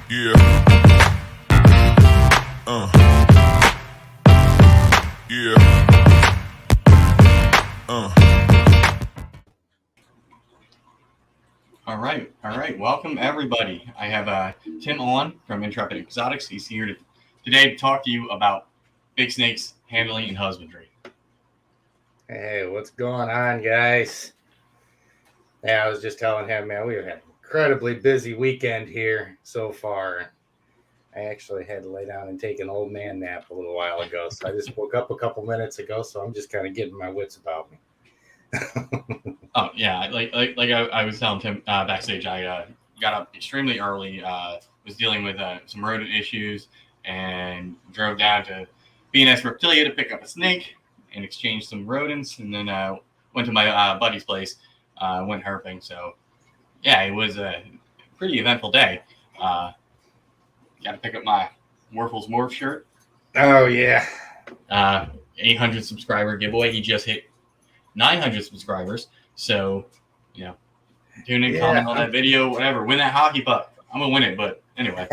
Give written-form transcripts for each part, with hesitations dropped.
Yeah. Yeah. All right. Welcome everybody. I have Tim on from Intrepid Exotics. He's here today to talk to you about big snakes handling and husbandry. Hey, what's going on, guys? Yeah, I was just telling him, man, we've had an incredibly busy weekend here so far. I actually had to lay down and take an old man nap a little while ago, so I just woke up a couple minutes ago, so I'm just kind of getting my wits about me. Oh yeah, like I was telling Tim backstage, I got up extremely early. Was dealing with some rodent issues and drove down to B&S Reptilia to pick up a snake and exchange some rodents, and then went to my buddy's place, went herping. So yeah, it was a pretty eventful day. Got to pick up my Morphle's Morph shirt. Oh yeah, 800 subscriber giveaway. He just hit 900 subscribers. So, tune in, comment on that video, whatever. Win that hockey puck. I'm gonna win it, but anyway.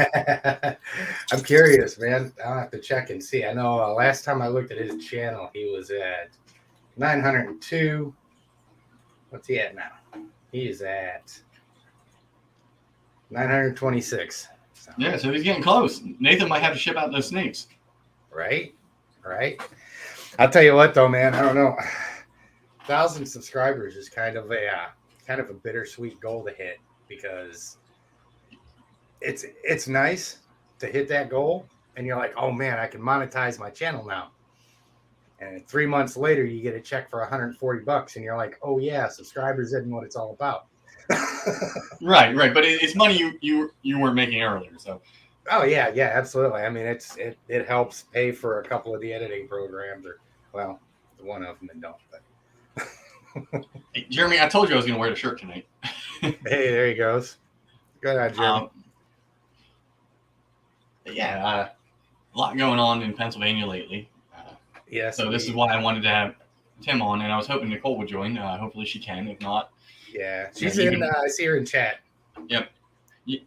I'm curious, man. I'll have to check and see. I know last time I looked at his channel, he was at 902. What's he at now? He's at 926. Yeah, so he's getting close. Nathan might have to ship out those snakes. Right. I'll tell you what, though, man. I don't know. 1,000 subscribers is kind of a bittersweet goal to hit, because it's nice to hit that goal, and you're like, oh man, I can monetize my channel now. And 3 months later, you get a check for $140, and you're like, oh yeah, subscribers isn't what it's all about. Right. But it's money you weren't making earlier, so. Oh yeah, absolutely. I mean, it helps pay for a couple of the editing programs, or well, one of them that don't. But hey, Jeremy, I told you I was going to wear the shirt tonight. Hey, there he goes. Good on Jeremy. A lot going on in Pennsylvania lately. Yes. So this is why I wanted to have Tim on, and I was hoping Nicole would join. Hopefully she can. If not, yeah, she's in. I see her in chat. Yep.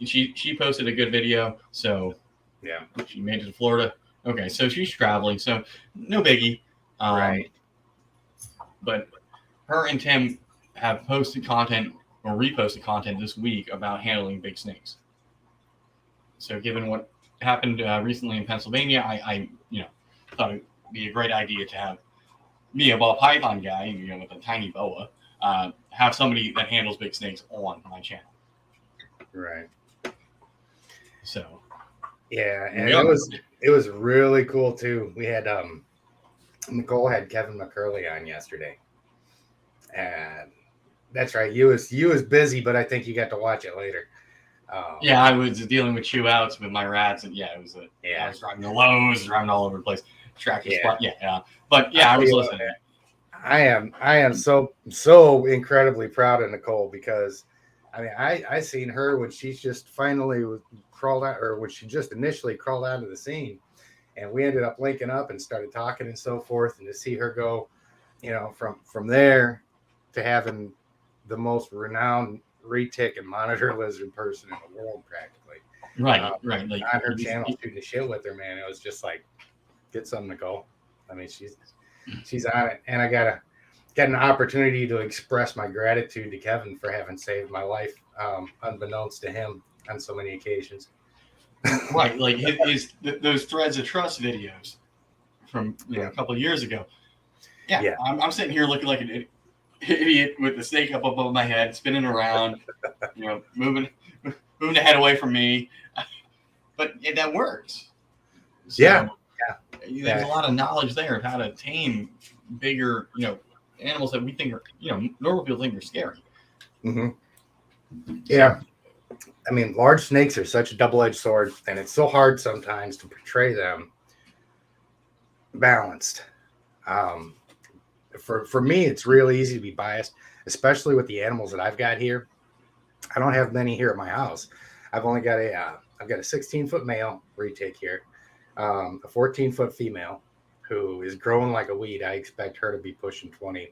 She posted a good video, so yeah, she made it to Florida. Okay, so she's traveling, so no biggie. Right. But her and Tim have posted content or reposted content this week about handling big snakes. So given what happened recently in Pennsylvania, I thought it'd be a great idea to have me, a ball python guy, with a tiny boa, have somebody that handles big snakes on my channel. Right. So. Yeah, and it was really cool too. We had Nicole had Kevin McCurley on yesterday, and that's right. You was busy, but I think you got to watch it later. Yeah, I was dealing with chew outs with my rats, and I was driving the lows, driving all over the place, tracking spot. But I was listening. I am so incredibly proud of Nicole, because I mean, I seen her when she's just finally crawled out, or when she just initially crawled out of the scene, and we ended up linking up and started talking and so forth, and to see her go, from there to having the most renowned retic and monitor lizard person in the world, practically. Right. Like on her channel, shooting the shit with her, man. It was just like, get some, Nicole. I mean, she's on it, and I got an opportunity to express my gratitude to Kevin for having saved my life, unbeknownst to him, on so many occasions. Right, like those Threads of Trust videos from a couple of years ago. Yeah. I'm sitting here looking like an idiot with the snake up above my head, spinning around, moving the head away from me. But that works. So, there's a lot of knowledge there of how to tame bigger, animals that we think are, normal people think are scary. Mm-hmm. Yeah. I mean, large snakes are such a double-edged sword, and it's so hard sometimes to portray them balanced. For me, it's really easy to be biased, especially with the animals that I've got here. I don't have many here at my house. I've only got I've got a 16-foot male retic here, a 14-foot female who is growing like a weed. I expect her to be pushing 20,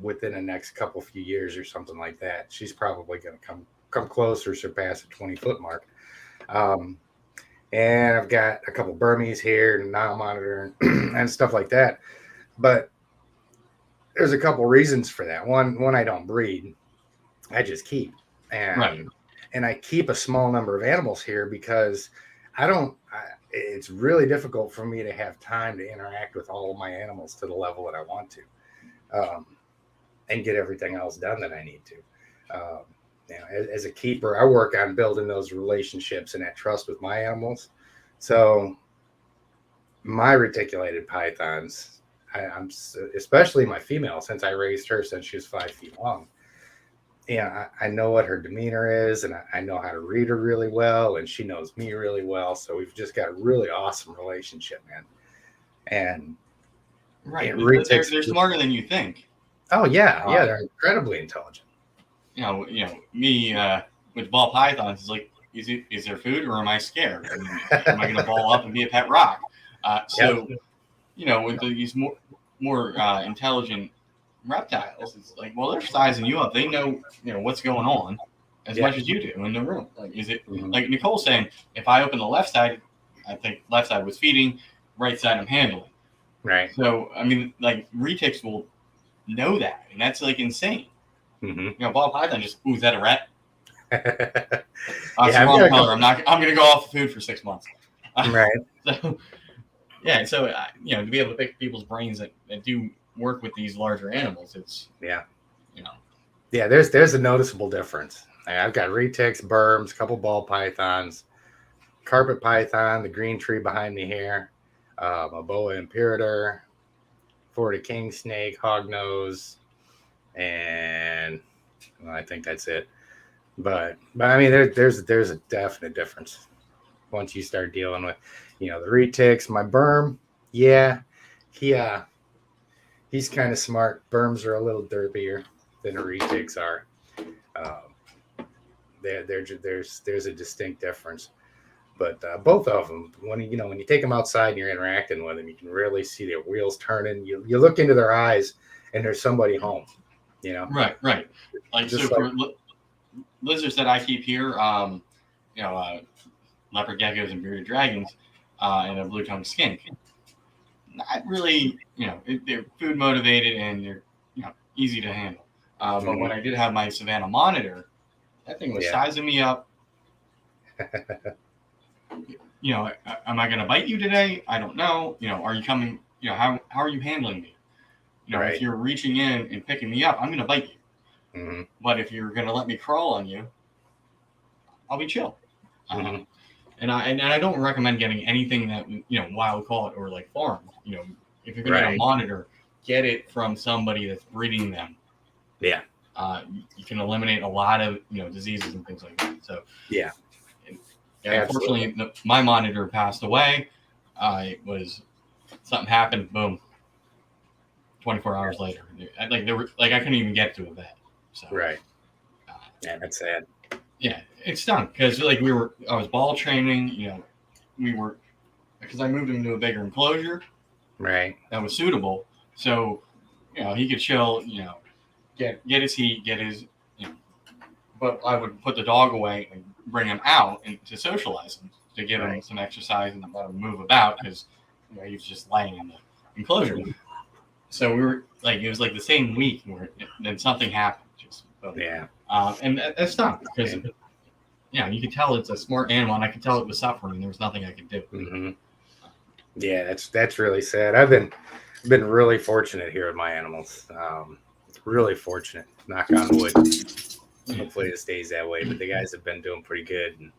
within the next few years or something like that. She's probably going to come come close or surpass the 20-foot mark. And I've got a couple Berms here and Nile Monitor and stuff like that. But there's a couple reasons for that. One, I don't breed. I just keep. And I keep a small number of animals here because it's really difficult for me to have time to interact with all of my animals to the level that I want to, and get everything else done that I need to. As a keeper, I work on building those relationships and that trust with my animals. So my reticulated pythons, I'm especially my female, since I raised her since she was 5 feet long. I know what her demeanor is, and I know how to read her really well, and she knows me really well. So we've just got a really awesome relationship, man. And they're smarter than you think. Oh yeah, they're incredibly intelligent. Me with ball pythons is like, is there food or am I scared? I mean, am I going to ball up and be a pet rock? With these more intelligent reptiles, it's like, well, they're sizing you up. They know what's going on as much as you do in the room. Like, is it like Nicole saying, if I open the left side, I think left side was feeding, right side I'm handling. Right. So I mean, like, retics will know that, and that's like insane. Ball python just, is that a rat? It's the wrong color. I'm going to go off the food for 6 months. Right. So to be able to pick people's brains that do work with these larger animals, it's there's a noticeable difference. I've got retics, Berms, a couple ball pythons, carpet python, the green tree behind me here, a boa imperator, Florida king snake, hognose, and I think that's it. But I mean, there's a definite difference once you start dealing with the retics. My Berm, he's kind of smart. Berms are a little derpier than the retics are. There's a distinct difference. But both of them, when you take them outside and you're interacting with them, you can really see their wheels turning. You look into their eyes, and there's somebody home. Right. Like, so for lizards that I keep here, leopard geckos and bearded dragons, and a blue-tongued skink. Not really, they're food motivated and they're easy to handle. But when I did have my Savannah Monitor, that thing was sizing me up. Am I going to bite you today? I don't know. Are you coming? How are you handling me? If you're reaching in and picking me up, I'm going to bite you. But if you're going to let me crawl on you, I'll be chill. And I don't recommend getting anything that wild caught or like farmed. If you're going to get a monitor, get it from somebody that's breeding them. Yeah. You can eliminate a lot of diseases and things like that. So unfortunately, my monitor passed away. Something happened. Boom. 24 hours later, I couldn't even get to a vet. So that's sad. Yeah, it stunk because I was ball training. Because I moved him to a bigger enclosure. Right. That was suitable, so he could chill. Get his heat, get his. But I would put the dog away and bring him out and to socialize him, to give him some exercise and let him move about because he was just laying in the enclosure. So we were it was like the same week where then something happened. And that stunk because you could tell it's a smart animal, and I could tell it was suffering, and there was nothing I could do. Yeah, that's really sad. I've been really fortunate here with my animals. Really fortunate. Knock on wood. Hopefully it stays that way. But the guys have been doing pretty good. And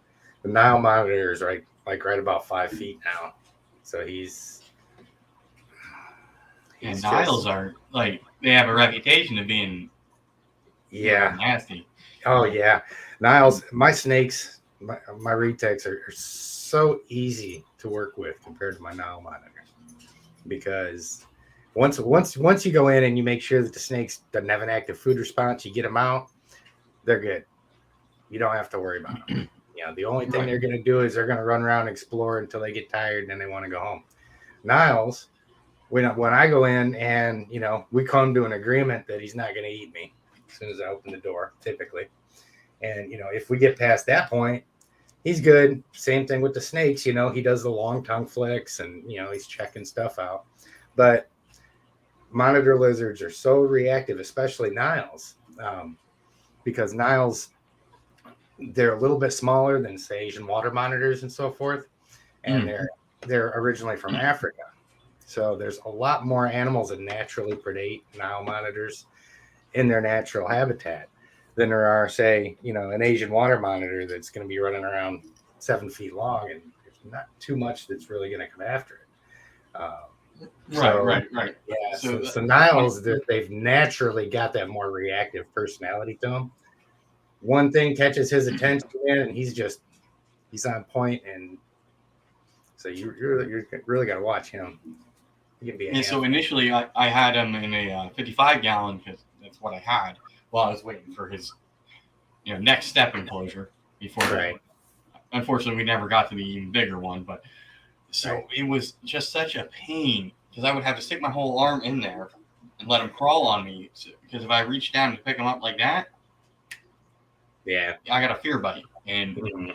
the Nile Monitor is right about 5 feet now, so he's Niles are they have a reputation of being nasty. Oh yeah, Niles. My snakes, my retics are so easy to work with compared to my Nile Monitor, because once you go in and you make sure that the snakes doesn't have an active food response, you get them out, they're good. You don't have to worry about them. The only thing they're going to do is they're going to run around and explore until they get tired and then they want to go home. Niles, when I go in and we come to an agreement that he's not going to eat me as soon as I open the door, typically, And, if we get past that point, he's good. Same thing with the snakes. He does the long tongue flicks and, he's checking stuff out. But monitor lizards are so reactive, especially Niles, because Niles, they're a little bit smaller than, say, Asian water monitors and so forth. And they're originally from Africa. So there's a lot more animals that naturally predate Nile monitors in their natural habitat than there are, say, an Asian water monitor that's going to be running around 7 feet long, and there's not too much that's really going to come after it. Right. Yeah. So Niles, they've naturally got that more reactive personality to them. One thing catches his attention, and he's on point, and so you really got to watch him. So initially, I had him in a 55 gallon because that's what I had while I was waiting for his, next step enclosure before. Right. Unfortunately, we never got to the even bigger one, but it was just such a pain because I would have to stick my whole arm in there and let him crawl on me. Because if I reached down to pick him up like that, I got a fear bite, and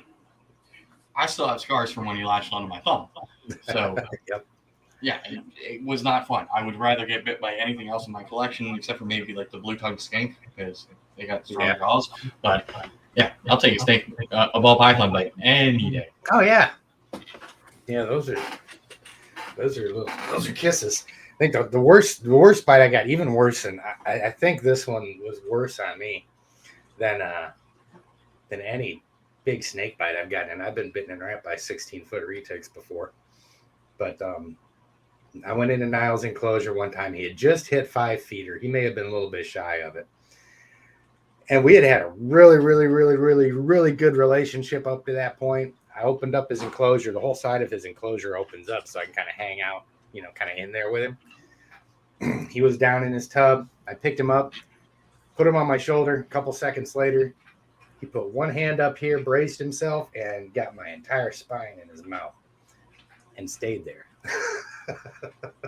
I still have scars from when he latched onto my thumb. So. Yep. Yeah, it was not fun. I would rather get bit by anything else in my collection, except for maybe like the blue-tongued skink, because they got strong jaws. But yeah, I'll take a snake, a ball python bite any day. Oh yeah, those are kisses. I think the worst bite I got, even worse, and I think this one was worse on me than any big snake bite I've gotten. And I've been bitten and wrapped by 16-foot retics before, but I went into Nile's enclosure one time. He had just hit 5 feet, or he may have been a little bit shy of it. And we had a really, really, really, really, really good relationship up to that point. I opened up his enclosure. The whole side of his enclosure opens up so I can kind of hang out, kind of in there with him. He was down in his tub. I picked him up, put him on my shoulder. A couple seconds later, he put one hand up here, braced himself, and got my entire spine in his mouth and stayed there.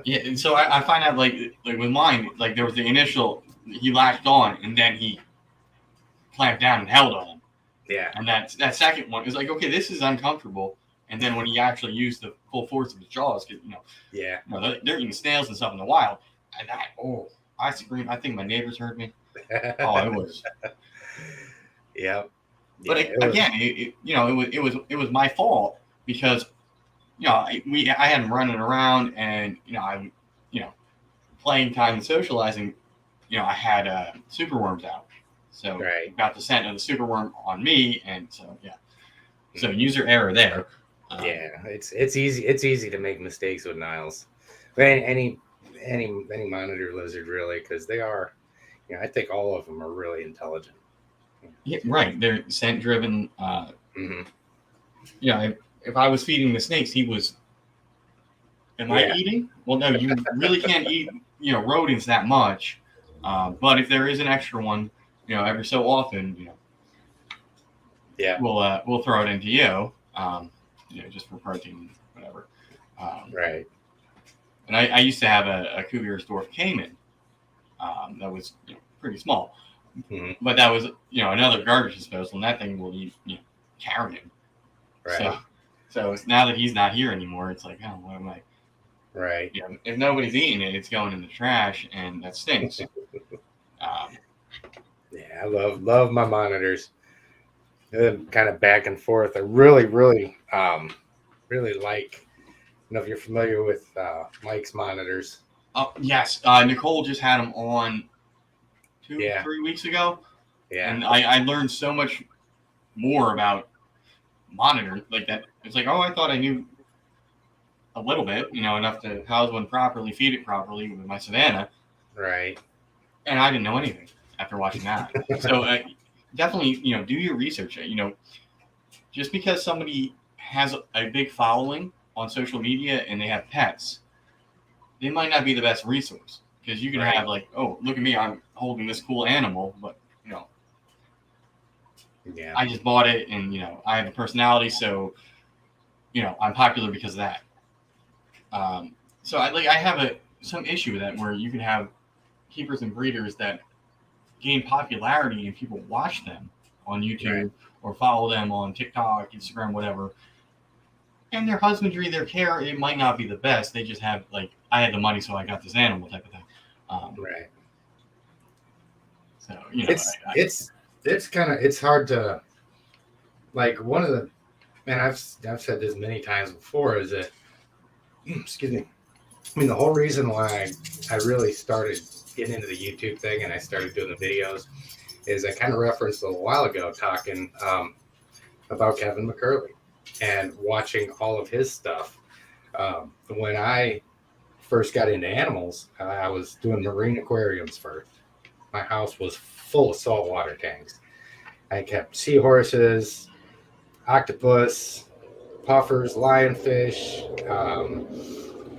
Yeah, and so I find out like with mine, like there was the initial, he latched on and then he clamped down and held on. Yeah. And that second one is like, okay, this is uncomfortable. And then when he actually used the full force of his jaws, they're eating snails and stuff in the wild, and I screamed. I think my neighbors heard me. It was. Yeah. But it was my fault because. I had him running around, and I playing time and socializing. I had superworms out, so got the scent of the superworm on me, and so user error there. It's easy to make mistakes with Niles. Any monitor lizard really, because they are, I think all of them are really intelligent. Yeah, right. They're scent driven. If I was feeding the snakes, he was. Am I eating? Well, no, you really can't eat, rodents that much. But if there is an extra one, every so often, we'll throw it into you, just for protein, whatever. Right. And I used to have a Cuvier-Storff Cayman that was pretty small, but that was another garbage disposal, and that thing will eat carrion. Right. So now that he's not here anymore, it's like, oh, what am I? Right. If nobody's eating it, it's going in the trash, and that stinks. I love my monitors. Kind of back and forth. I really, really, really like. I don't know if you're familiar with Mike's monitors. Yes. Nicole just had them on 3 weeks ago. Yeah. And I learned so much more about monitors like that. It's like, I thought I knew a little bit, enough to house one properly, feed it properly with my Savannah. Right. And I didn't know anything after watching that. So definitely, do your research. Just because somebody has a big following on social media and they have pets, they might not be the best resource, because you can have like, oh, look at me, I'm holding this cool animal, but I just bought it, and I have a personality, so I'm popular because of that. So I have some issue with that, where you can have keepers and breeders that gain popularity and people watch them on YouTube or follow them on TikTok, Instagram, whatever. And their husbandry, their care, it might not be the best. They just have, like, I had the money, so I got this animal type of thing. Right. So, you know, it's hard to, like, one of the, and I've said this many times before, is that, excuse me, I mean, the whole reason why I really started getting into the YouTube thing and I started doing the videos is I kind of referenced a little while ago talking about Kevin McCurley and watching all of his stuff. When I first got into animals, I was doing marine aquariums first. My house was full of saltwater tanks. I kept seahorses, octopus, puffers, lionfish.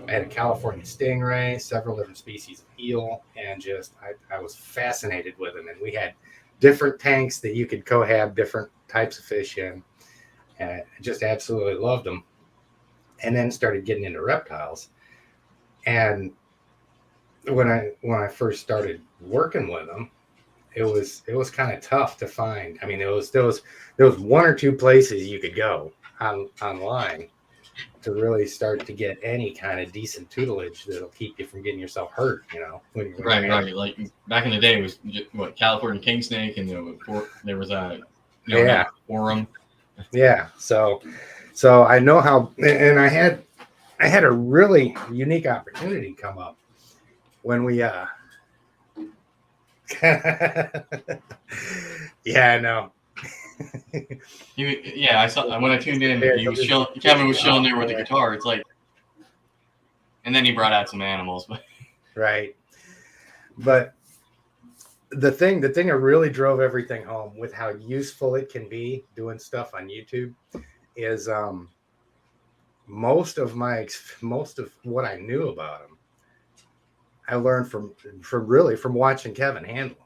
I had a California stingray, several different species of eel, and just I was fascinated with them. And we had different tanks that you could cohab different types of fish in. And I just absolutely loved them. And then started getting into reptiles. And when I first started working with them, it was kind of tough to find. I mean, there was one or two places you could go online to really start to get any kind of decent tutelage that'll keep you from getting yourself hurt, you know. Right. Like back in the day, it was what, California king snake, and there was a forum. Yeah. So I know how, and I had a really unique opportunity come up when we yeah, I know. I saw when I tuned in. Kevin was chilling there with the guitar. It's like, and then he brought out some animals, but right. But the thing that really drove everything home with how useful it can be doing stuff on YouTube is most of what I knew about him, I learned from watching Kevin handle.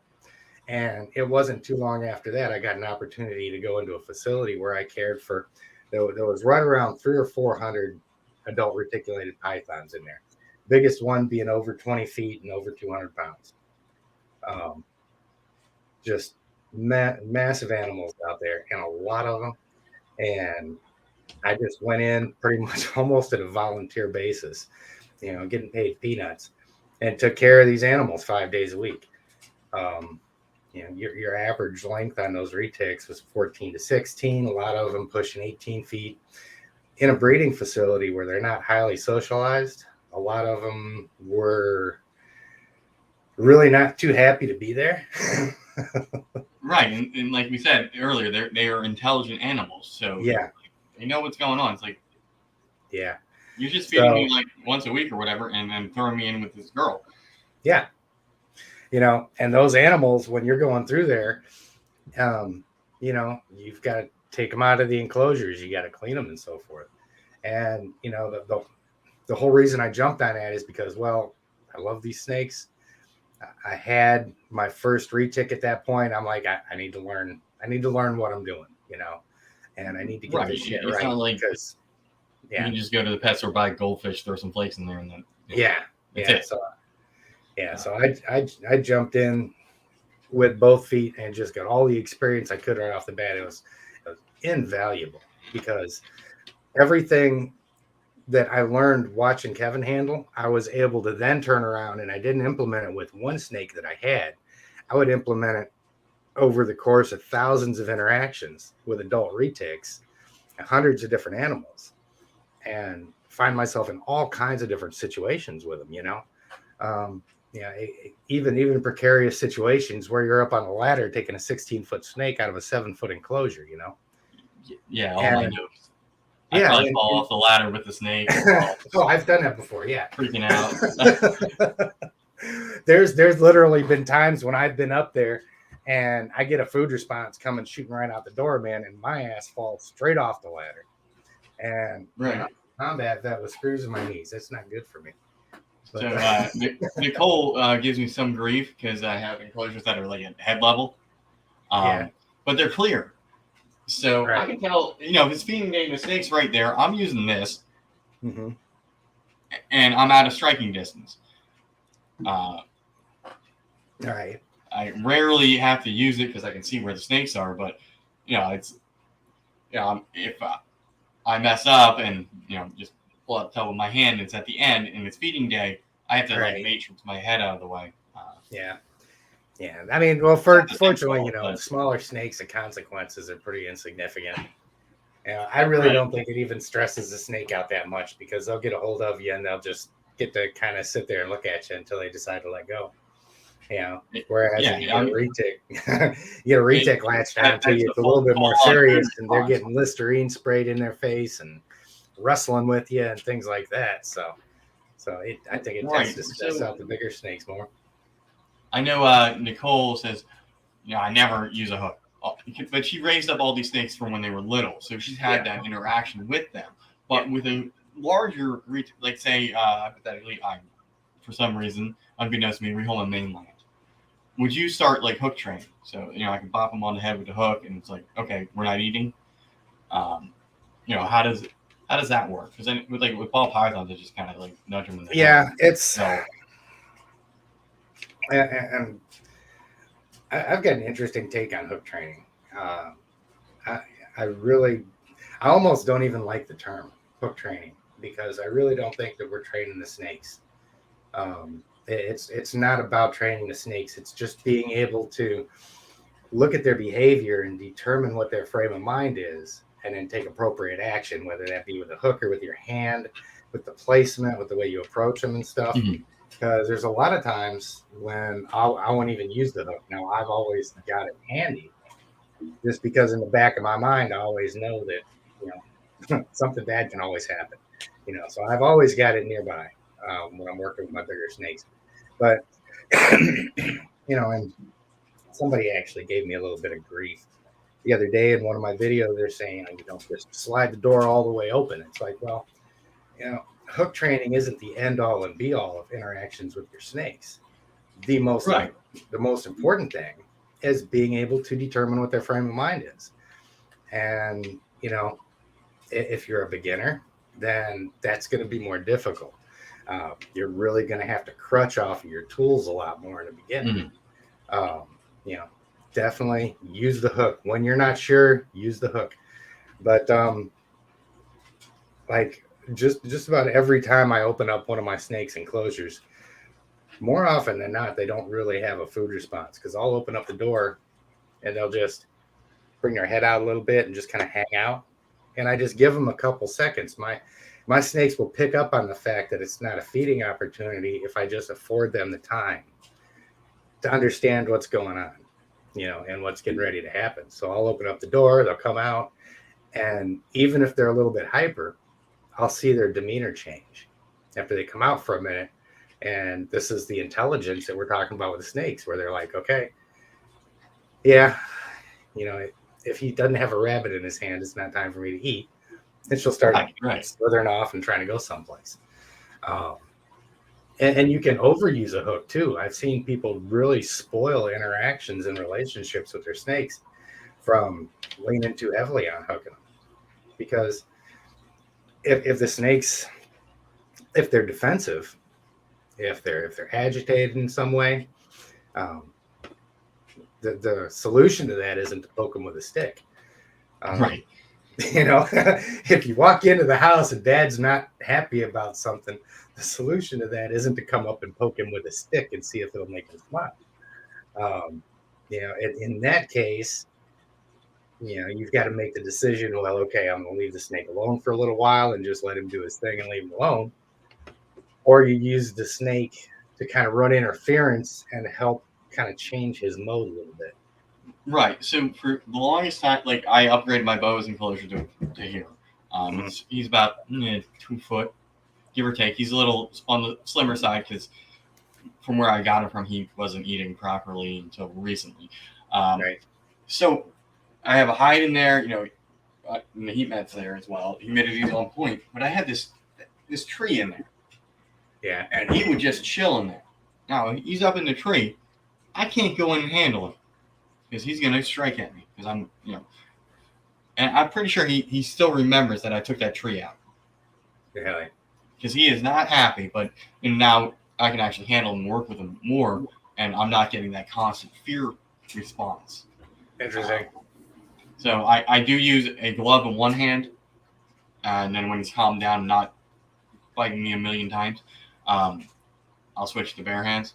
And it wasn't too long after that, I got an opportunity to go into a facility where I cared for, there was right around 300 or 400 adult reticulated pythons in there. Biggest one being over 20 feet and over 200 pounds. Just massive animals out there, and a lot of them. And I just went in pretty much almost at a volunteer basis, you know, getting paid peanuts, and took care of these animals 5 days a week. You know, your average length on those retics was 14 to 16, a lot of them pushing 18 feet. In a breeding facility where they're not highly socialized, a lot of them were really not too happy to be there. Right, and like we said earlier, they are intelligent animals, so yeah, they know what's going on. It's like, yeah, you're just feeding me like once a week or whatever, and then throwing me in with this girl. Yeah. You know, and those animals, when you're going through there, you know, you've got to take them out of the enclosures. You got to clean them and so forth. And, you know, the whole reason I jumped on that is because, well, I love these snakes. I had my first retic at that point. I'm like, I need to learn what I'm doing, you know, and I need to get this shit right. It's not like, because, you can just go to the pet store, buy goldfish, throw some flakes in there, and then So I jumped in with both feet and just got all the experience I could right off the bat. It was invaluable, because everything that I learned watching Kevin handle, I was able to then turn around, and I didn't implement it with one snake that I had. I would implement it over the course of thousands of interactions with adult retics, hundreds of different animals, and find myself in all kinds of different situations with them, you know. Even precarious situations where you're up on a ladder taking a 16-foot snake out of a 7-foot enclosure, you know. Yeah, all I know. I probably fall off the ladder with the snake. Oh, I've done that before. Yeah, freaking out. There's literally been times when I've been up there and I get a food response coming shooting right out the door, man, and my ass falls straight off the ladder. And combat that with screws in my knees. That's not good for me. But, so Nicole gives me some grief because I have enclosures that are like at head level, but they're clear. So I can tell, you know, if it's feeding game of snakes right there, I'm using this, and I'm out of striking distance. Right. I rarely have to use it because I can see where the snakes are, but it's if I mess up and just pull out the tail with my hand, and it's at the end and it's feeding day, I have to like matrix my head out of the way. Yeah. I mean, well, fortunately, smaller snakes, the consequences are pretty insignificant. I really don't think it even stresses the snake out that much, because they'll get a hold of you and they'll just get to kind of sit there and look at you until they decide to let go. Whereas if you get a retic latched onto you, it's a little bit more serious, and they're getting Listerine sprayed in their face and wrestling with you and things like that. So I think it tends to stress out the bigger snakes more. I know Nicole says, I never use a hook, but she raised up all these snakes from when they were little, so she's had that interaction with them. But with a larger, like say, hypothetically, for some reason, unbeknownst to me, rehome on mainland. Would you start like hook training? So I can pop them on the head with the hook, and it's like, okay, we're not eating. How does that work? Because then with Ballpythons, it's just kind of like nudge them in the head. It's. And I've got an interesting take on hook training. I almost don't even like the term hook training, because I really don't think that we're training the snakes. It's not about training the snakes. It's just being able to look at their behavior and determine what their frame of mind is, and then take appropriate action, whether that be with a hook or with your hand, with the placement, with the way you approach them and stuff. Mm-hmm. Because there's a lot of times when I won't even use the hook. Now, I've always got it handy, just because in the back of my mind, I always know that, something bad can always happen. So I've always got it nearby when I'm working with my bigger snakes. But, and somebody actually gave me a little bit of grief the other day in one of my videos. They're saying, just slide the door all the way open. It's like, well, hook training isn't the end all and be all of interactions with your snakes. The most important thing is being able to determine what their frame of mind is. And, if you're a beginner, then that's going to be more difficult. You're really going to have to crutch off of your tools a lot more in the beginning. Mm-hmm. Definitely use the hook. When you're not sure, use the hook. But just about every time I open up one of my snakes' enclosures, more often than not, they don't really have a food response, because I'll open up the door and they'll just bring their head out a little bit and just kind of hang out. And I just give them a couple seconds. My snakes will pick up on the fact that it's not a feeding opportunity if I just afford them the time to understand what's going on, and what's getting ready to happen. So I'll open up the door, they'll come out, and even if they're a little bit hyper, I'll see their demeanor change after they come out for a minute. And this is the intelligence that we're talking about with the snakes, where they're like, okay, if he doesn't have a rabbit in his hand, it's not time for me to eat. And she'll start slithering off and trying to go someplace. And you can overuse a hook too. I've seen people really spoil interactions and relationships with their snakes from leaning too heavily on hooking them. Because if the snakes, if they're defensive, if they're agitated in some way, the solution to that isn't to poke them with a stick. If you walk into the house and Dad's not happy about something, the solution to that isn't to come up and poke him with a stick and see if it'll make him smile. In that case, you've got to make the decision, well, okay, I'm going to leave the snake alone for a little while and just let him do his thing and leave him alone. Or you use the snake to kind of run interference and help kind of change his mode a little bit. Right. So for the longest time, I upgraded my bow's enclosure to here. He's about 2 foot, give or take. He's a little on the slimmer side because from where I got him from, he wasn't eating properly until recently. So I have a hide in there, and the heat mat's there as well. Humidity is on point, but I had this tree in there. Yeah. And he would just chill in there. Now he's up in the tree. I can't go in and handle him because he's going to strike at me because I'm, and I'm pretty sure he still remembers that I took that tree out. Really? Because he is not happy, but now I can actually handle him and work with him more, and I'm not getting that constant fear response. Interesting. So I do use a glove in one hand, and then when he's calmed down and not biting me a million times, I'll switch to bare hands.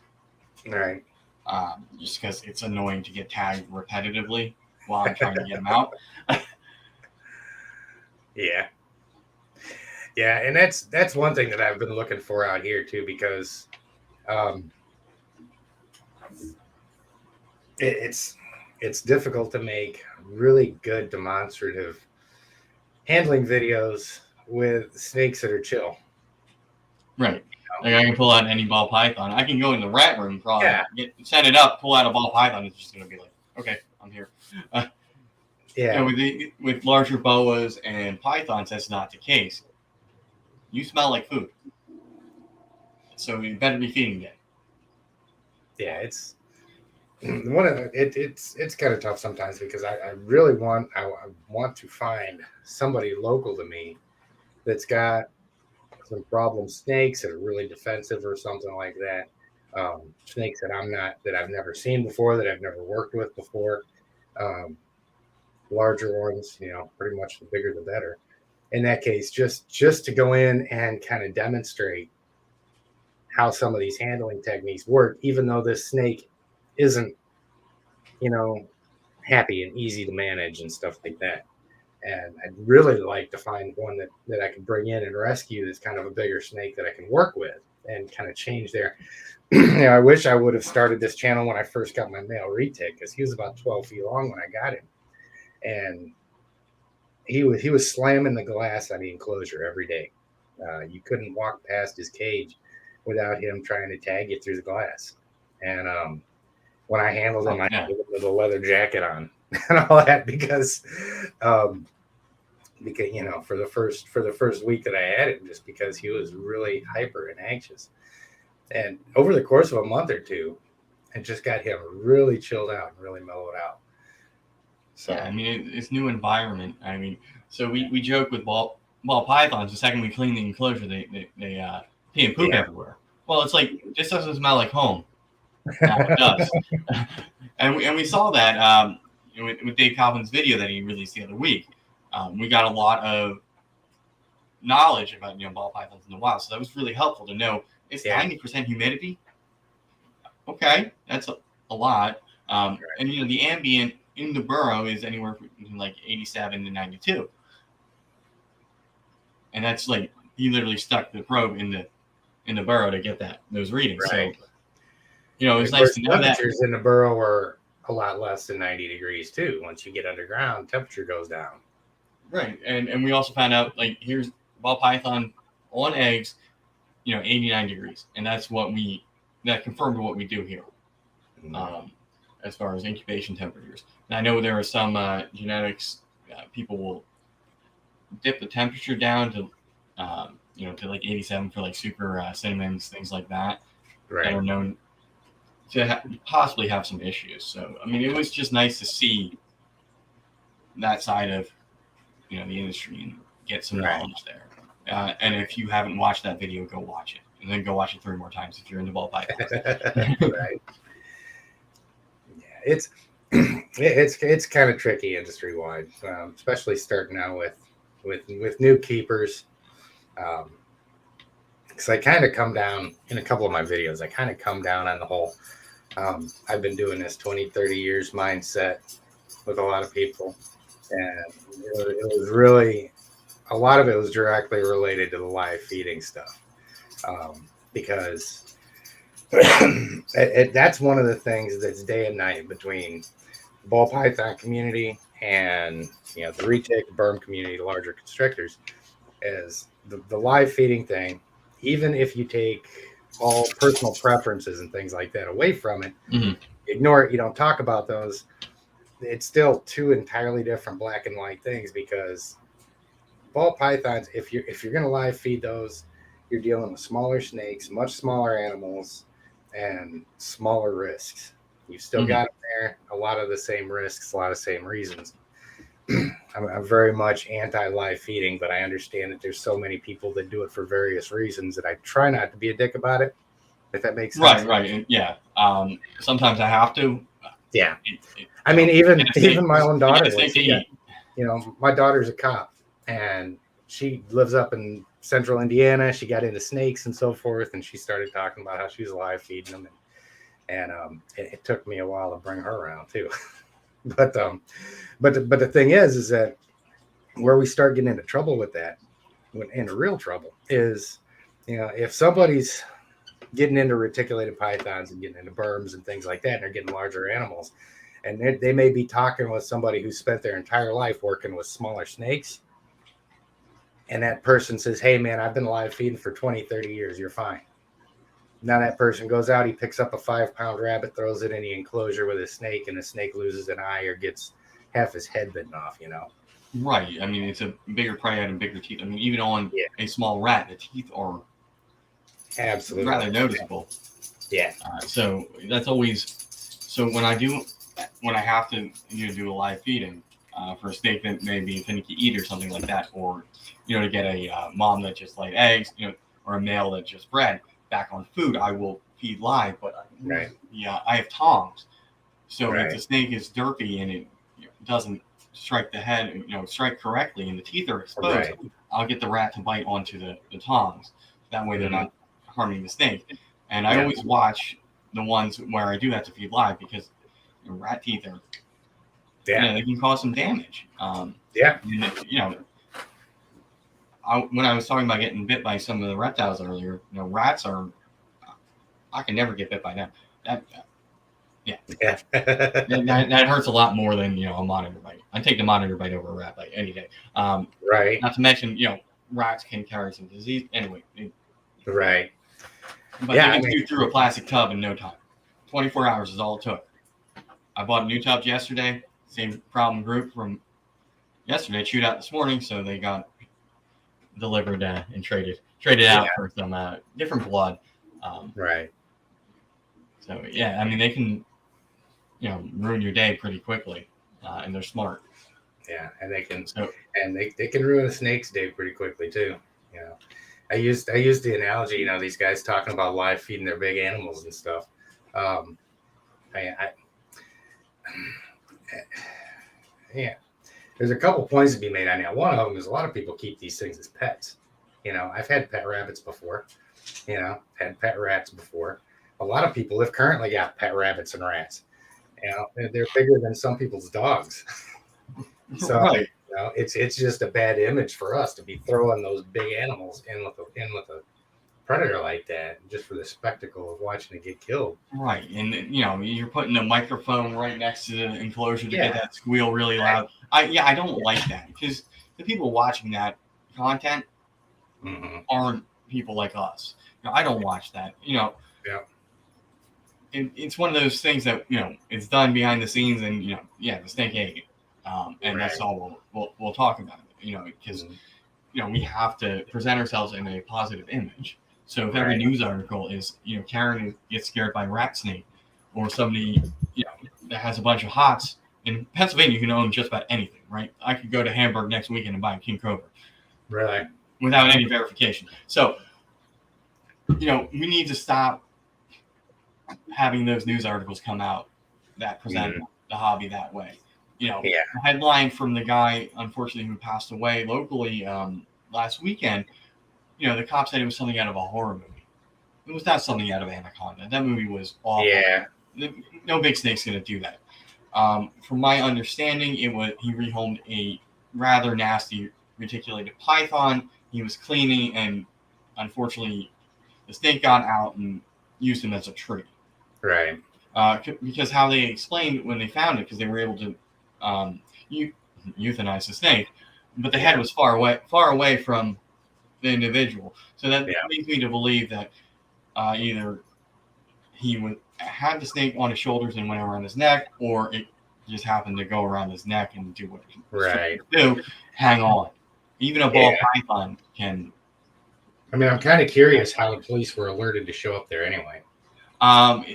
Right. Just because it's annoying to get tagged repetitively while I'm trying to get him out. Yeah. Yeah, and that's one thing that I've been looking for out here too, because it's difficult to make really good demonstrative handling videos with snakes that are chill. Right. Like I can pull out any ball python. I can go in the rat room, probably set it up, pull out a ball python. It's just gonna be like, okay, I'm here. Yeah. And with larger boas and pythons, that's not the case. You smell like food, so you better be feeding it. Yeah, it's it's kind of tough sometimes because I really want to find somebody local to me that's got some problem snakes that are really defensive or something like that. Snakes that I've never seen before, that I've never worked with before. Larger ones, pretty much the bigger the better. In that case, just to go in and kind of demonstrate how some of these handling techniques work, even though this snake isn't, happy and easy to manage and stuff like that. And I'd really like to find one that I can bring in and rescue that's kind of a bigger snake that I can work with and kind of change their. I wish I would have started this channel when I first got my male retic, because he was about 12 feet long when I got him. And he was slamming the glass on the enclosure every day. You couldn't walk past his cage without him trying to tag you through the glass. And when I handled him, I had with a leather jacket on and all that because for the first week that I had him, just because he was really hyper and anxious. And over the course of a month or two, I just got him really chilled out and really mellowed out. So yeah, I mean, it's new environment. I mean, so we joke with ball pythons. The second we clean the enclosure, they pee and poop everywhere. Well, it's like, this doesn't smell like home. Now it does. and we saw that with Dave Calvin's video that he released the other week. We got a lot of knowledge about ball pythons in the wild, so that was really helpful to know. It's 90% humidity. Okay, that's a lot. And the ambient in the burrow is anywhere from like 87 to 92, and that's like he literally stuck the probe in the burrow to get those readings. Right. So it's nice to know that temperatures in the burrow are a lot less than 90 degrees too. Once you get underground, temperature goes down. Right, and we also found out, like, here's ball python on eggs, 89 degrees, and that confirmed what we do here. As far as incubation temperatures. And I know there are some genetics, people will dip the temperature down to, to like 87 for like super cinnamons, things like that, that are known to possibly have some issues. So, I mean, it was just nice to see that side of, the industry and get some knowledge there. And if you haven't watched that video, go watch it. And then go watch it 3 more times if you're into ball pythons. Right. It's kind of tricky industry wide, especially starting out with new keepers. Because I kind of come down in a couple of my videos. I kind of come down on the whole. I've been doing this 20, 30 years mindset with a lot of people, and it was really a lot of it was directly related to the live feeding stuff, because. That's one of the things that's day and night between the ball python community and the retic berm community, the larger constrictors, is the live feeding thing. Even if you take all personal preferences and things like that away from it, ignore it, you don't talk about those, it's still 2 entirely different black and white things, because ball pythons, if you're going to live feed those, you're dealing with smaller snakes, much smaller animals, and smaller risks. You've still got there a lot of the same risks, a lot of same reasons. I'm very much anti-live feeding, but I understand that there's so many people that do it for various reasons that I try not to be a dick about it, if that makes sense. Right. And sometimes I have to. Yeah. I mean, even my own daughter, my daughter's a cop, and she lives up in central Indiana. She got into snakes and so forth, and she started talking about how she was live feeding them, and it took me a while to bring her around too. but the thing is that where we start getting into trouble with that, into real trouble, is if somebody's getting into reticulated pythons and getting into berms and things like that, and they're getting larger animals, and they may be talking with somebody who spent their entire life working with smaller snakes, and that person says, hey man, I've been live feeding for 20-30 years, you're fine. Now that person goes out, he picks up a 5-pound rabbit, throws it in the enclosure with a snake, and the snake loses an eye or gets half his head bitten off, Right. I mean, it's a bigger prey and bigger teeth. I mean, even on a small rat, the teeth are absolutely rather noticeable. Yeah. So that's always. So when I have to do a live feeding for a snake that may be a finicky eat or something like that, or to get a mom that just laid eggs, or a male that just bred back on food, I will feed live. But I have tongs, so if the snake is derpy and it doesn't strike the head, strike correctly, and the teeth are exposed, I'll get the rat to bite onto the tongs. That way they're not harming the snake. And I always watch the ones where I do have to feed live, because rat teeth are, they can cause some damage. When I was talking about getting bit by some of the reptiles earlier, rats are, I can never get bit by them. That hurts a lot more than a monitor bite. I take the monitor bite over a rat bite any day. Not to mention, rats can carry some disease anyway. Right. But they can chew through a plastic tub in no time. 24 hours is all it took. I bought new tubs yesterday. Same problem group from yesterday. Chewed out this morning, so they got delivered and traded out for some different blood. So I mean, they can ruin your day pretty quickly, and they're smart. Yeah, and they can they can ruin a snake's day pretty quickly too. I used the analogy, these guys talking about live feeding their big animals and stuff. There's a couple points to be made on that. One of them is a lot of people keep these things as pets. I've had pet rabbits before. Had pet rats before. A lot of people have currently got pet rabbits and rats. They're bigger than some people's dogs. So it's just a bad image for us to be throwing those big animals in with a predator like that, just for the spectacle of watching it get killed. Right, and you're putting a microphone right next to the enclosure to get that squeal really loud. I don't like that, because the people watching that content aren't people like us. I don't watch that. It's one of those things that it's done behind the scenes, and the snake ate it, and that's all we'll talk about it. Because we have to present ourselves in a positive image. So if every news article is Karen gets scared by a rat snake, or somebody that has a bunch of hots in Pennsylvania, you can own just about anything, right? I could go to Hamburg next weekend and buy a king cobra, really, without any verification. So we need to stop having those news articles come out that present the hobby that way. The headline from the guy, unfortunately, who passed away locally last weekend, the cop said it was something out of a horror movie. It was not something out of Anaconda. That movie was awful. Yeah. No big snake's going to do that. From my understanding, he rehomed a rather nasty reticulated python. He was cleaning, and unfortunately, the snake got out and used him as a tree. Right. Because how they explained when they found it, because they were able to euthanize the snake, but the head was far away from the individual. So that leads me to believe that either he had the snake on his shoulders and went around his neck, or it just happened to go around his neck and do what it do. Hang on. Even a ball python can. I mean, I'm kind of curious how the police were alerted to show up there anyway.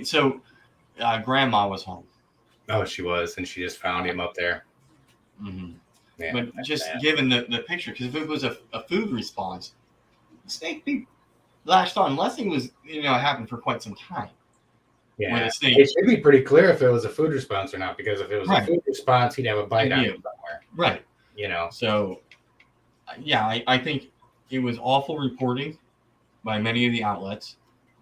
So grandma was home. Oh, she was, and she just found him up there. Mm-hmm. Yeah, but just given the picture, because if it was a food response, the snake be lashed on, unless it was, it happened for quite some time. Where the snake, it should be pretty clear if it was a food response or not, because if it was right. a food response, he'd have a bite on it somewhere. Right. You know. So, yeah, I think it was awful reporting by many of the outlets.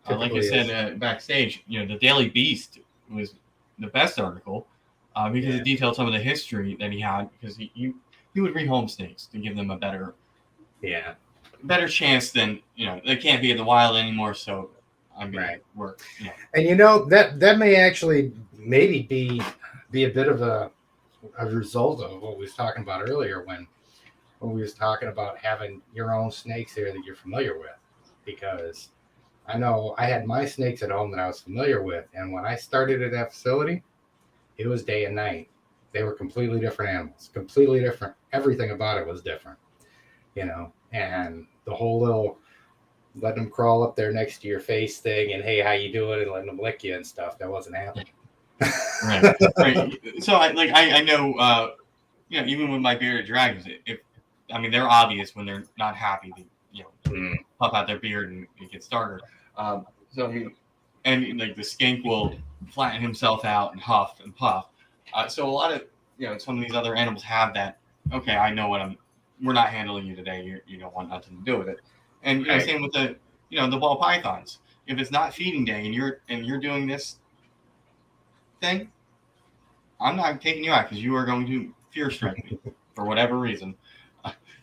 Like I said backstage, the Daily Beast was the best article because it detailed some of the history that he had, because he would rehome snakes to give them a better chance than, they can't be in the wild anymore, so I'm going to work. And that may actually maybe be a bit of a result of what we was talking about earlier when we was talking about having your own snakes here that you're familiar with, because I know I had my snakes at home that I was familiar with, and when I started at that facility, it was day and night. They were completely different animals, completely different. Everything about it was different, and the whole little letting them crawl up there next to your face thing and, hey, how you doing, and letting them lick you and stuff, that wasn't happening. Right. So I know, even with my bearded dragons, they're obvious when they're not happy. They puff out their beard and it gets darker. The skink will flatten himself out and huff and puff. So a lot of some of these other animals have that. Okay, I know we're not handling you today. You don't want nothing to do with it. And same with the the ball pythons. If it's not feeding day and you're doing this thing, I'm not taking you out because you are going to fear strike me for whatever reason.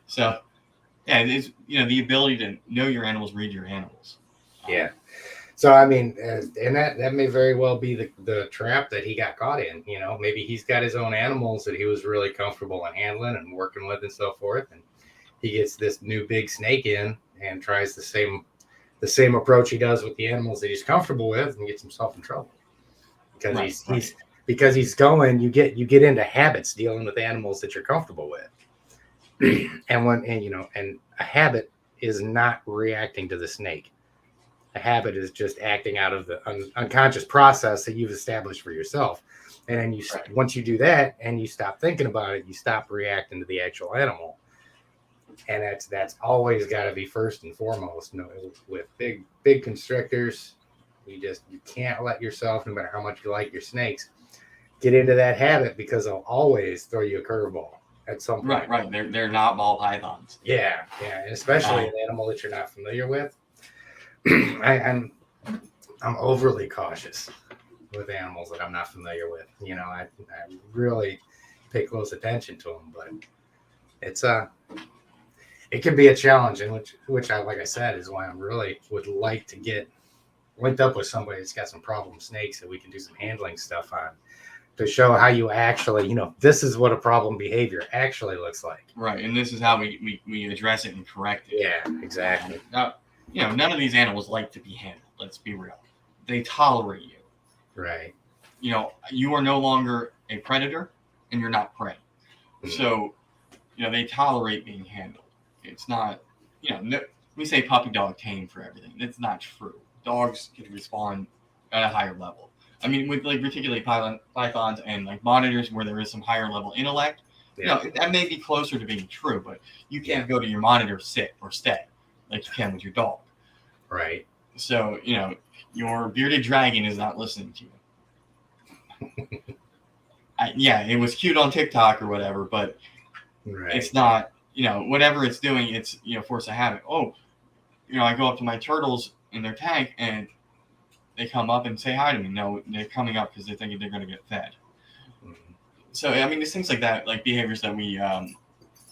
So yeah, it is the ability to know your animals, read your animals. So I mean, and that may very well be the trap that he got caught in. Maybe he's got his own animals that he was really comfortable in handling and working with and so forth, and he gets this new big snake in and tries the same approach he does with the animals that he's comfortable with, and gets himself in trouble because because he's going. You get into habits dealing with animals that you're comfortable with, and a habit is not reacting to the snake. A habit is just acting out of the unconscious process that you've established for yourself. And then once you do that and you stop thinking about it, you stop reacting to the actual animal. And that's always got to be first and foremost. With big constrictors, you can't let yourself, no matter how much you like your snakes, get into that habit, because they'll always throw you a curveball at some point. Right. They're not ball pythons. Yeah. And especially an animal that you're not familiar with. I'm overly cautious with animals that I'm not familiar with. I really pay close attention to them, but it can be a challenge, and which I, like I said, is why I really would like to get linked up with somebody that's got some problem snakes that we can do some handling stuff on, to show how you actually, this is what a problem behavior actually looks like. Right, and this is how we address it and correct it. Yeah, exactly. Now, none of these animals like to be handled. Let's be real. They tolerate you. Right. You are no longer a predator, and you're not prey. Mm-hmm. So, they tolerate being handled. It's not, we say puppy dog tame for everything. That's not true. Dogs can respond at a higher level. With reticulated pythons and monitors where there is some higher level intellect, that may be closer to being true, but you can't go to your monitor, sit or stay like you can with your dog. Right. So, your bearded dragon is not listening to you. It was cute on TikTok or whatever, but it's not, whatever it's doing, it's, force of habit. Oh, I go up to my turtles in their tank and they come up and say hi to me. No, they're coming up because they think they're going to get fed. Mm-hmm. So, there's things like that, like behaviors that we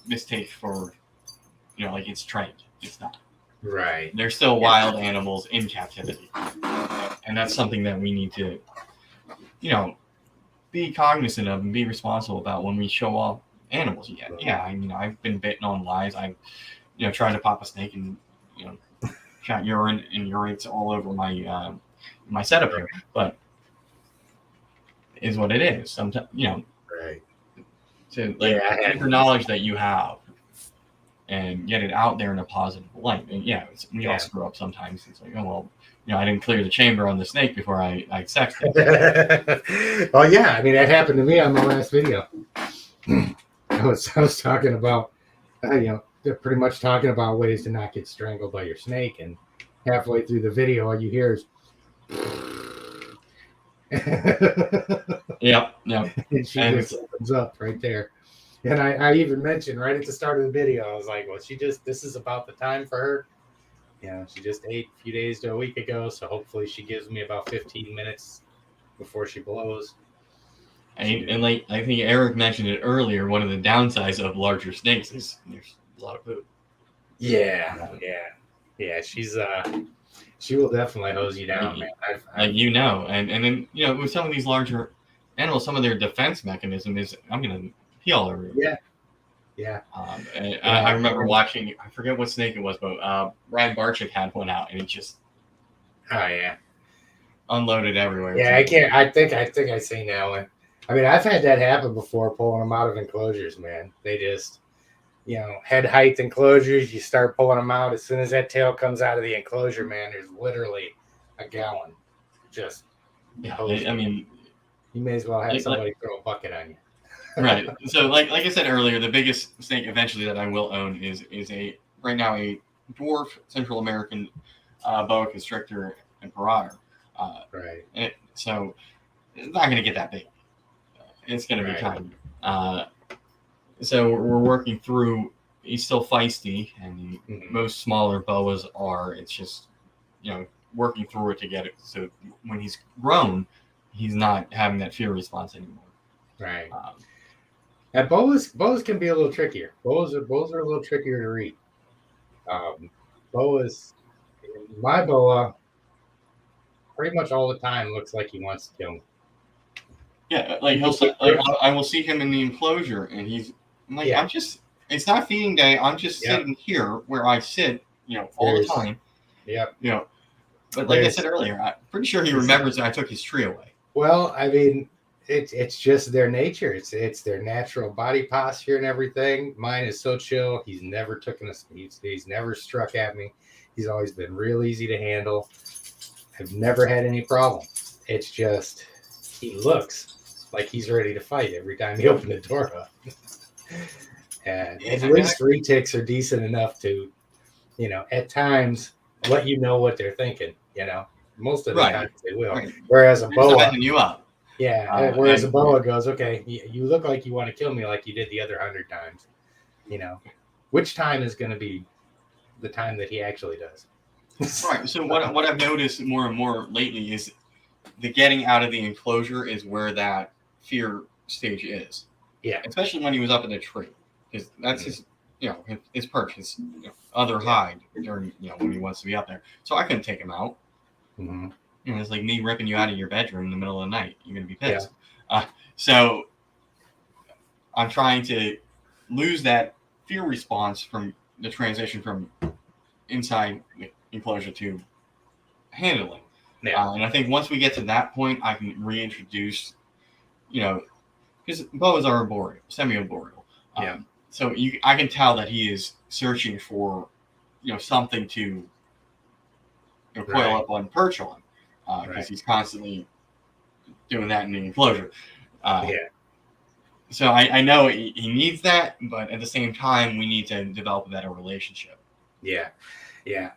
mistake for, it's trained. It's not. Right. They're still wild animals in captivity. And that's something that we need to, be cognizant of and be responsible about when we show off animals. I've been bitten on lies. I, tried to pop a snake and, shot urine and urates all over my my setup here. But it is what it is. Sometimes, right. To take the knowledge that you have and get it out there in a positive light. And we all screw up sometimes. It's like, oh, well, I didn't clear the chamber on the snake before I sexed it. Oh, yeah. That happened to me on my last video. I was talking about, they're pretty much talking about ways to not get strangled by your snake. And halfway through the video, all you hear is, Yep. And she just opens up right there. And I even mentioned right at the start of the video, I was like, well, this is about the time for her. She just ate a few days to a week ago, so hopefully she gives me about 15 minutes before she blows. And like I think Eric mentioned it earlier, one of the downsides of larger snakes is there's a lot of food. Yeah. She will definitely hose you down, man. And then with some of these larger animals, some of their defense mechanism is I'm gonna pee all over you. Yeah. I remember watching, I forget what snake it was, but Ryan Barczyk had one out, and it just unloaded everywhere. Yeah, I think I seen that one. I mean, I've had that happen before, pulling them out of enclosures, man. They just, head height enclosures, you start pulling them out. As soon as that tail comes out of the enclosure, man, there's literally a gallon. Just, I mean, you may as well have somebody throw a bucket on you. Right. So, like I said earlier, the biggest snake eventually that I will own is right now a dwarf Central American boa constrictor and marauder. Right. So it's not going to get that big. It's going to be tiny. So we're working through. He's still feisty, and most smaller boas are. It's just working through it to get it. So when he's grown, he's not having that fear response anymore. Right. And boas can be a little trickier. Boas are a little trickier to read. My boa, pretty much all the time looks like he wants to kill me. Yeah, I will see him in the enclosure, and I'm like, it's not feeding day. I'm just sitting here where I sit, all the time. Yeah. But like I said earlier, I'm pretty sure he remembers that I took his tree away. Well, I mean, it's just their nature. It's their natural body posture and everything. Mine is so chill. He's never he's never struck at me. He's always been real easy to handle. I've never had any problem. It's just he looks like he's ready to fight every time you open the door up. And at least retics are decent enough to, at times let you know what they're thinking. Most of the time they will. Right. Whereas a boa, you up. Whereas a boa goes, okay, you look like you want to kill me like you did the other 100 times. Which time is going to be the time that he actually does? Right. So what I've noticed more and more lately is the getting out of the enclosure is where that fear stage is. Yeah. Especially when he was up in the tree, because that's his, his perch, his other hide during, when he wants to be up there. So I couldn't take him out. Mm-hmm. It's like me ripping you out of your bedroom in the middle of the night. You're gonna be pissed. Yeah. So I'm trying to lose that fear response from the transition from inside the enclosure to handling. Yeah. And I think once we get to that point, I can reintroduce, because boas are arboreal, semi-arboreal. So I can tell that he is searching for, something to coil up on, perch on, because he's constantly doing that in the enclosure. So I know he needs that, but at the same time, we need to develop a better relationship. Yeah.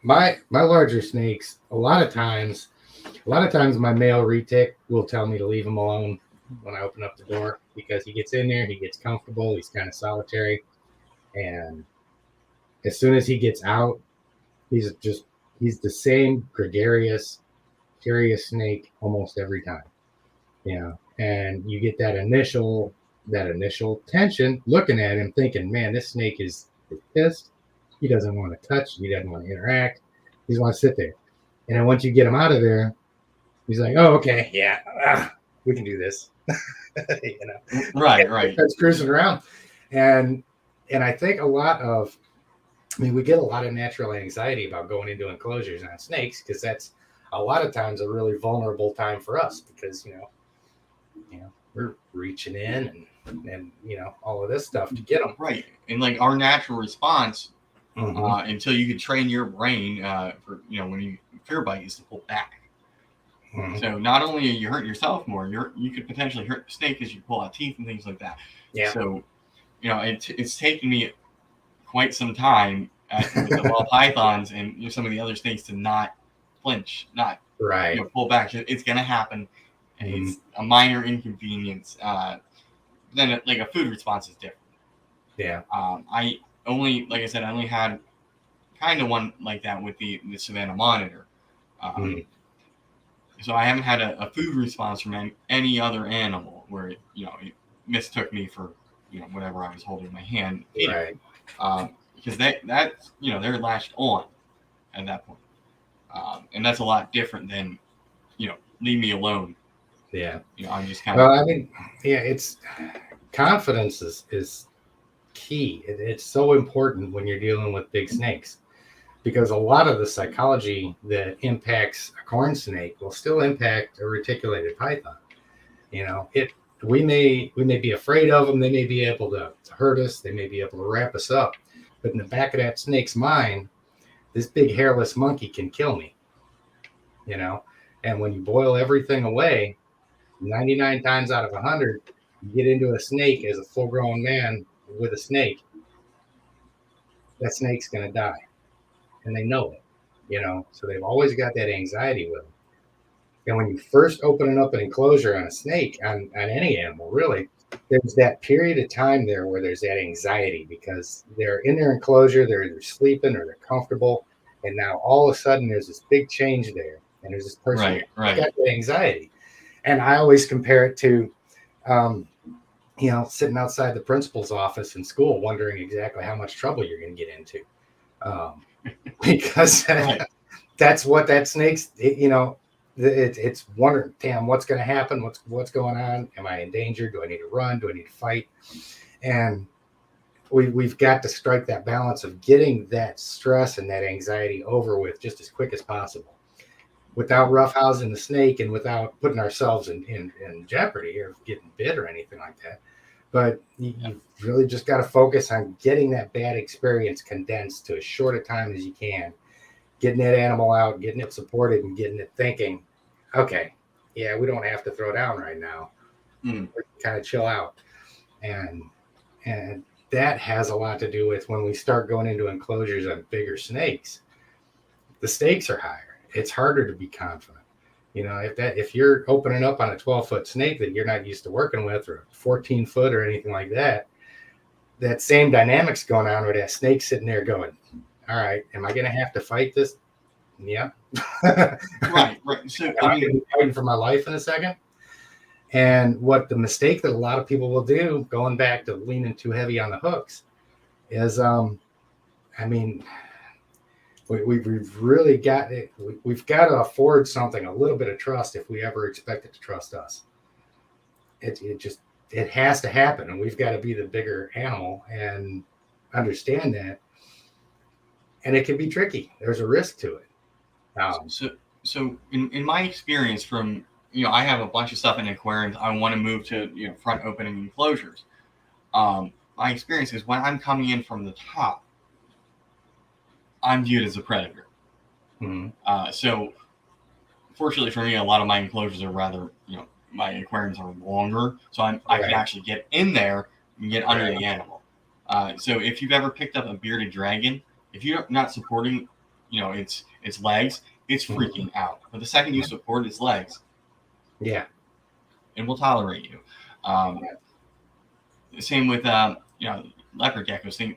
My larger snakes, a lot of times my male retic will tell me to leave him alone when I open up the door, because he gets in there, he gets comfortable, he's kind of solitary, and as soon as he gets out, he's the same gregarious, curious snake almost every time. And you get that initial tension looking at him, thinking, man, this snake is pissed. He doesn't want to touch. He doesn't want to interact. He just wants to sit there. And then once you get him out of there, he's like, oh, okay, yeah, we can do this. Right. Starts cruising around. And I think we get a lot of natural anxiety about going into enclosures on snakes, because that's a lot of times a really vulnerable time for us, because, we're reaching in and all of this stuff to get them. Right. And like our natural response, until you can train your brain for, when you fear bite, is to pull back. Mm-hmm. So not only are you hurting yourself more, you could potentially hurt the snake as you pull out teeth and things like that. Yeah. So, it's taken me quite some time with the Ballpythons and some of the other snakes to not flinch, not pull back. It's going to happen. It's a minor inconvenience. Then like a food response is different. Yeah. I like I said, I only had kind of one like that with the Savannah Monitor. So I haven't had a food response from any other animal where it mistook me for whatever I was holding in my hand. Right. Because that they're latched on at that point, and that's a lot different than leave me alone. Yeah. I'm just kind of. Well, I mean, yeah, it's confidence is key. It's so important when you're dealing with big snakes, because a lot of the psychology that impacts a corn snake will still impact a reticulated python. We may be afraid of them. They may be able to hurt us. They may be able to wrap us up. But in the back of that snake's mind, this big hairless monkey can kill me. And when you boil everything away, 99 times out of 100, you get into a snake as a full-grown man with a snake, that snake's going to die. And they know it, so they've always got that anxiety with them. And when you first open up an enclosure on a snake, on any animal, really, there's that period of time there where there's that anxiety because they're in their enclosure, they're either sleeping or they're comfortable. And now all of a sudden there's this big change there. And there's this person who's got that anxiety. And I always compare it to, sitting outside the principal's office in school, wondering exactly how much trouble you're going to get into. Because that's what that snake's, it's wondering, damn, what's going to happen? What's going on? Am I in danger? Do I need to run? Do I need to fight? And we've got to strike that balance of getting that stress and that anxiety over with just as quick as possible, without roughhousing the snake and without putting ourselves in jeopardy or getting bit or anything like that. But you've really just got to focus on getting that bad experience condensed to as short a time as you can, getting that animal out, getting it supported, and getting it thinking, okay, yeah, we don't have to throw down right now. We can kind of chill out. And that has a lot to do with when we start going into enclosures on bigger snakes, the stakes are higher. It's harder to be confident. If you're opening up on a 12-foot snake that you're not used to working with, or 14-foot or anything like that, that same dynamics going on with that snake sitting there going, all right, am I going to have to fight this? Yeah. Right. So I'm going to be fighting for my life in a second. And what the mistake that a lot of people will do, going back to leaning too heavy on the hooks, is, we've really got it. We've got to afford something, a little bit of trust, if we ever expect it to trust us. It has to happen, and we've got to be the bigger animal and understand that. And it can be tricky. There's a risk to it. So in my experience, from I have a bunch of stuff in aquariums. I want to move to front opening enclosures. My experience is when I'm coming in from the top, I'm viewed as a predator. So fortunately for me, a lot of my enclosures are rather, my aquariums are longer, so I can actually get in there and get under the animal. So if you've ever picked up a bearded dragon, if you're not supporting, its legs, it's freaking out. But the second you support its legs, it will tolerate you. Same with leopard geckos.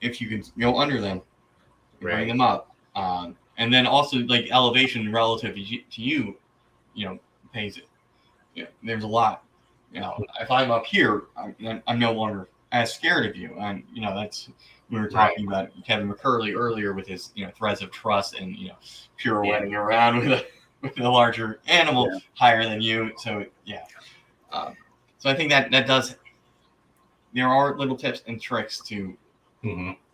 If you can go under them, bring them up, and then also like elevation relative to you, pays it. There's a lot. If I'm up here, I'm no longer as scared of you. And that's, we were talking about Kevin McCurley earlier with his threads of trust and pirouetting around with a larger animal higher than you. So so I think that does. There are little tips and tricks to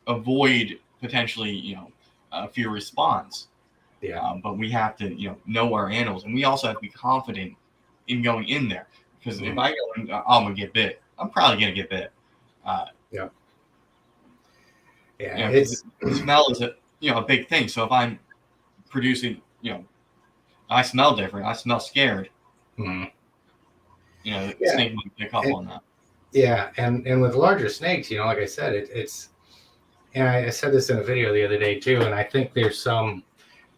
avoid potentially a fear response. But we have to know our animals, and we also have to be confident in going in there, because if I go in, I'm gonna get bit. I'm probably gonna get bit. Smell is a big thing. So if I'm producing, I smell different. I smell scared. The snake might pick up on that. Yeah, and with larger snakes, like I said, it's, and I said this in a video the other day too, and I think there's some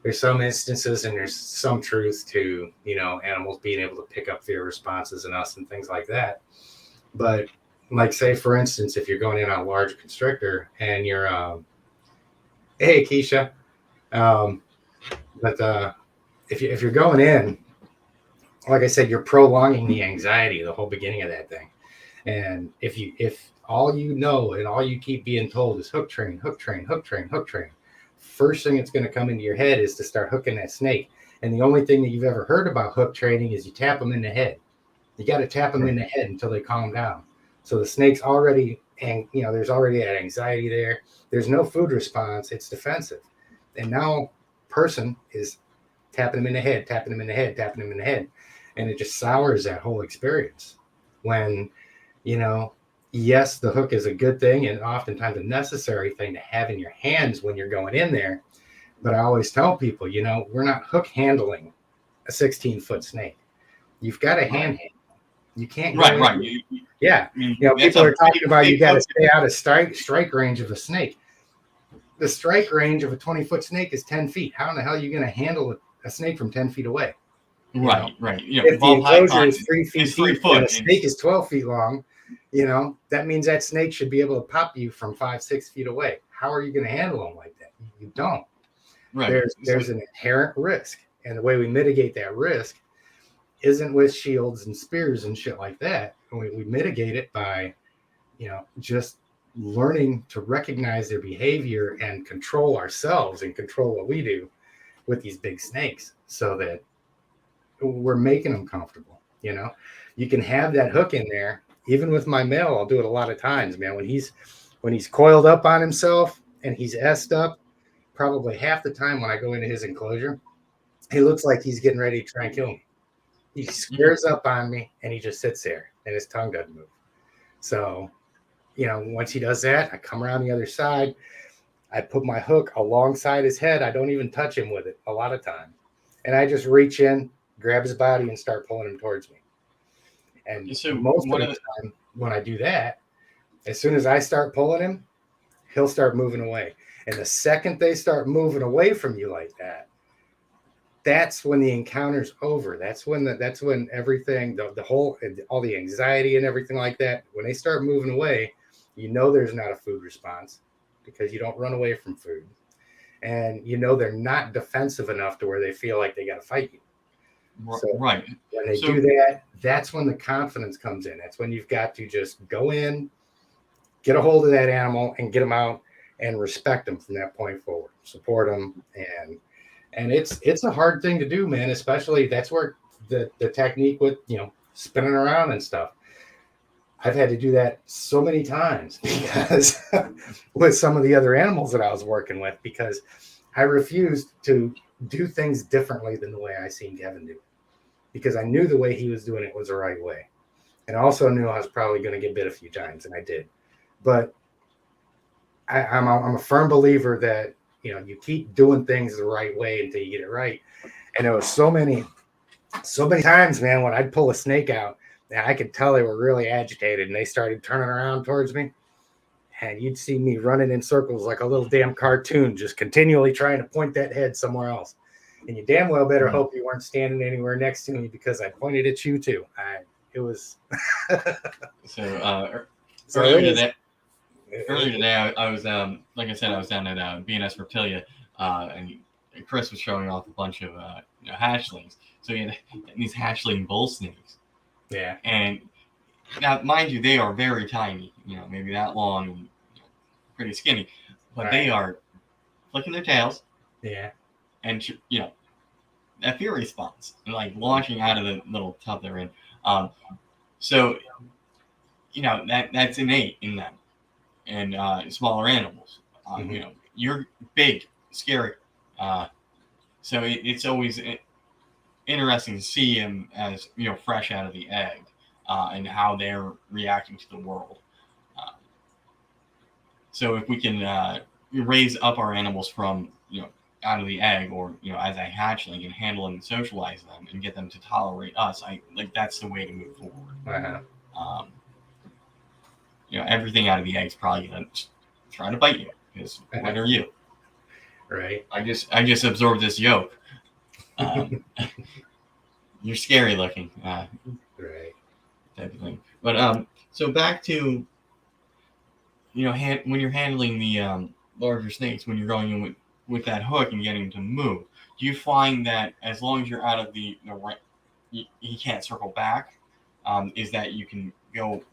there's some instances and there's some truth to, animals being able to pick up fear responses in us and things like that. But like, say, for instance, if you're going in on a large constrictor and you're, hey, Keisha, but if you're going in, like I said, you're prolonging the anxiety, the whole beginning of that thing. And if all you know and all you keep being told is hook train, hook train, hook train, hook train, first thing that's going to come into your head is to start hooking that snake. And the only thing that you've ever heard about hook training is you tap them in the head. You got to tap them in the head until they calm down. So the snake's already, and there's already that anxiety there. There's no food response. It's defensive. And now person is tapping them in the head, tapping them in the head, tapping them in the head. And it just sours that whole experience. When, yes, the hook is a good thing and oftentimes a necessary thing to have in your hands when you're going in there. But I always tell people, we're not hook handling a 16-foot snake. You've got to hand handle. You can't go right. People are talking about you got to stay out of strike range of a snake. The strike range of a 20-foot snake is 10 feet. How in the hell are you going to handle a snake from 10 feet away? Right. If the enclosure is 3 feet deep and a snake is 12 feet long, that means that snake should be able to pop you from 5-6 feet away. How are you going to handle them like that? You don't. Right. There's an inherent risk, and the way we mitigate that risk isn't with shields and spears and shit like that. We mitigate it by, just learning to recognize their behavior and control ourselves and control what we do with these big snakes, so that we're making them comfortable. You can have that hook in there. Even with my male, I'll do it a lot of times, man. When he's coiled up on himself and he's essed up, probably half the time when I go into his enclosure, he looks like he's getting ready to try and kill me. He squares up on me and he just sits there and his tongue doesn't move. So, once he does that, I come around the other side. I put my hook alongside his head. I don't even touch him with it a lot of times. And I just reach in, grab his body, and start pulling him towards me. And so most of the time when I do that, as soon as I start pulling him, he'll start moving away. And the second they start moving away from you like that, that's when the encounter's over. That's when everything, all the anxiety and everything like that, when they start moving away, there's not a food response because you don't run away from food. And they're not defensive enough to where they feel like they got to fight you. So when they do that, that's when the confidence comes in. That's when you've got to just go in, get a hold of that animal and get them out and respect them from that point forward, support them. And it's a hard thing to do, man, especially that's where the technique with, spinning around and stuff. I've had to do that so many times because with some of the other animals that I was working with, because I refused to do things differently than the way I seen Kevin do, because I knew the way he was doing it was the right way. And I also knew I was probably going to get bit a few times, and I did. But I'm a firm believer that, you keep doing things the right way until you get it right. And there was so many times, man, when I'd pull a snake out, and I could tell they were really agitated, and they started turning around towards me. And you'd see me running in circles like a little damn cartoon, just continually trying to point that head somewhere else. And you damn well better hope you weren't standing anywhere next to me, because I pointed at you too. It was. Earlier today, I was like I said, I was down at B&S Reptilia, and Chris was showing off a bunch of hatchlings. So he had these hatchling bull snakes. Yeah. And now, mind you, they are very tiny. Maybe that long and pretty skinny, but they are flicking their tails. Yeah. And that fear response, and like launching out of the little tub they're in. So that's innate in them. And smaller animals, you're big, scary. So it's always interesting to see them as fresh out of the egg, and how they're reacting to the world. So if we can raise up our animals from out of the egg, or as a hatchling, and handle them and socialize them and get them to tolerate us, that's the way to move forward. Everything out of the egg is probably going to try to bite you, because what are you? Right. I just absorbed this yolk. You're scary looking. Right. Type of thing. But so back to, when you're handling the larger snakes, when you're going in with that hook and getting them to move, do you find that as long as you're out of the right, he can't circle back? Is that you can go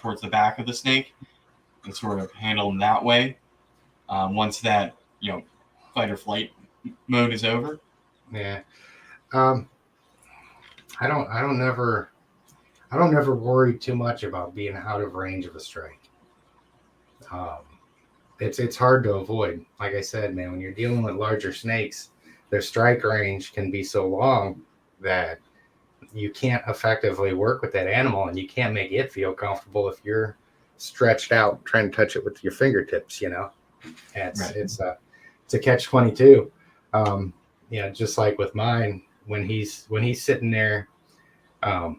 towards the back of the snake and sort of handle them that way? Once that fight or flight mode is over. Yeah. I don't never worry too much about being out of range of a strike. It's hard to avoid. Like I said, man, when you're dealing with larger snakes, their strike range can be so long that you can't effectively work with that animal, and you can't make it feel comfortable if you're stretched out trying to touch it with your fingertips. It's a catch-22. Just like with mine, when he's sitting there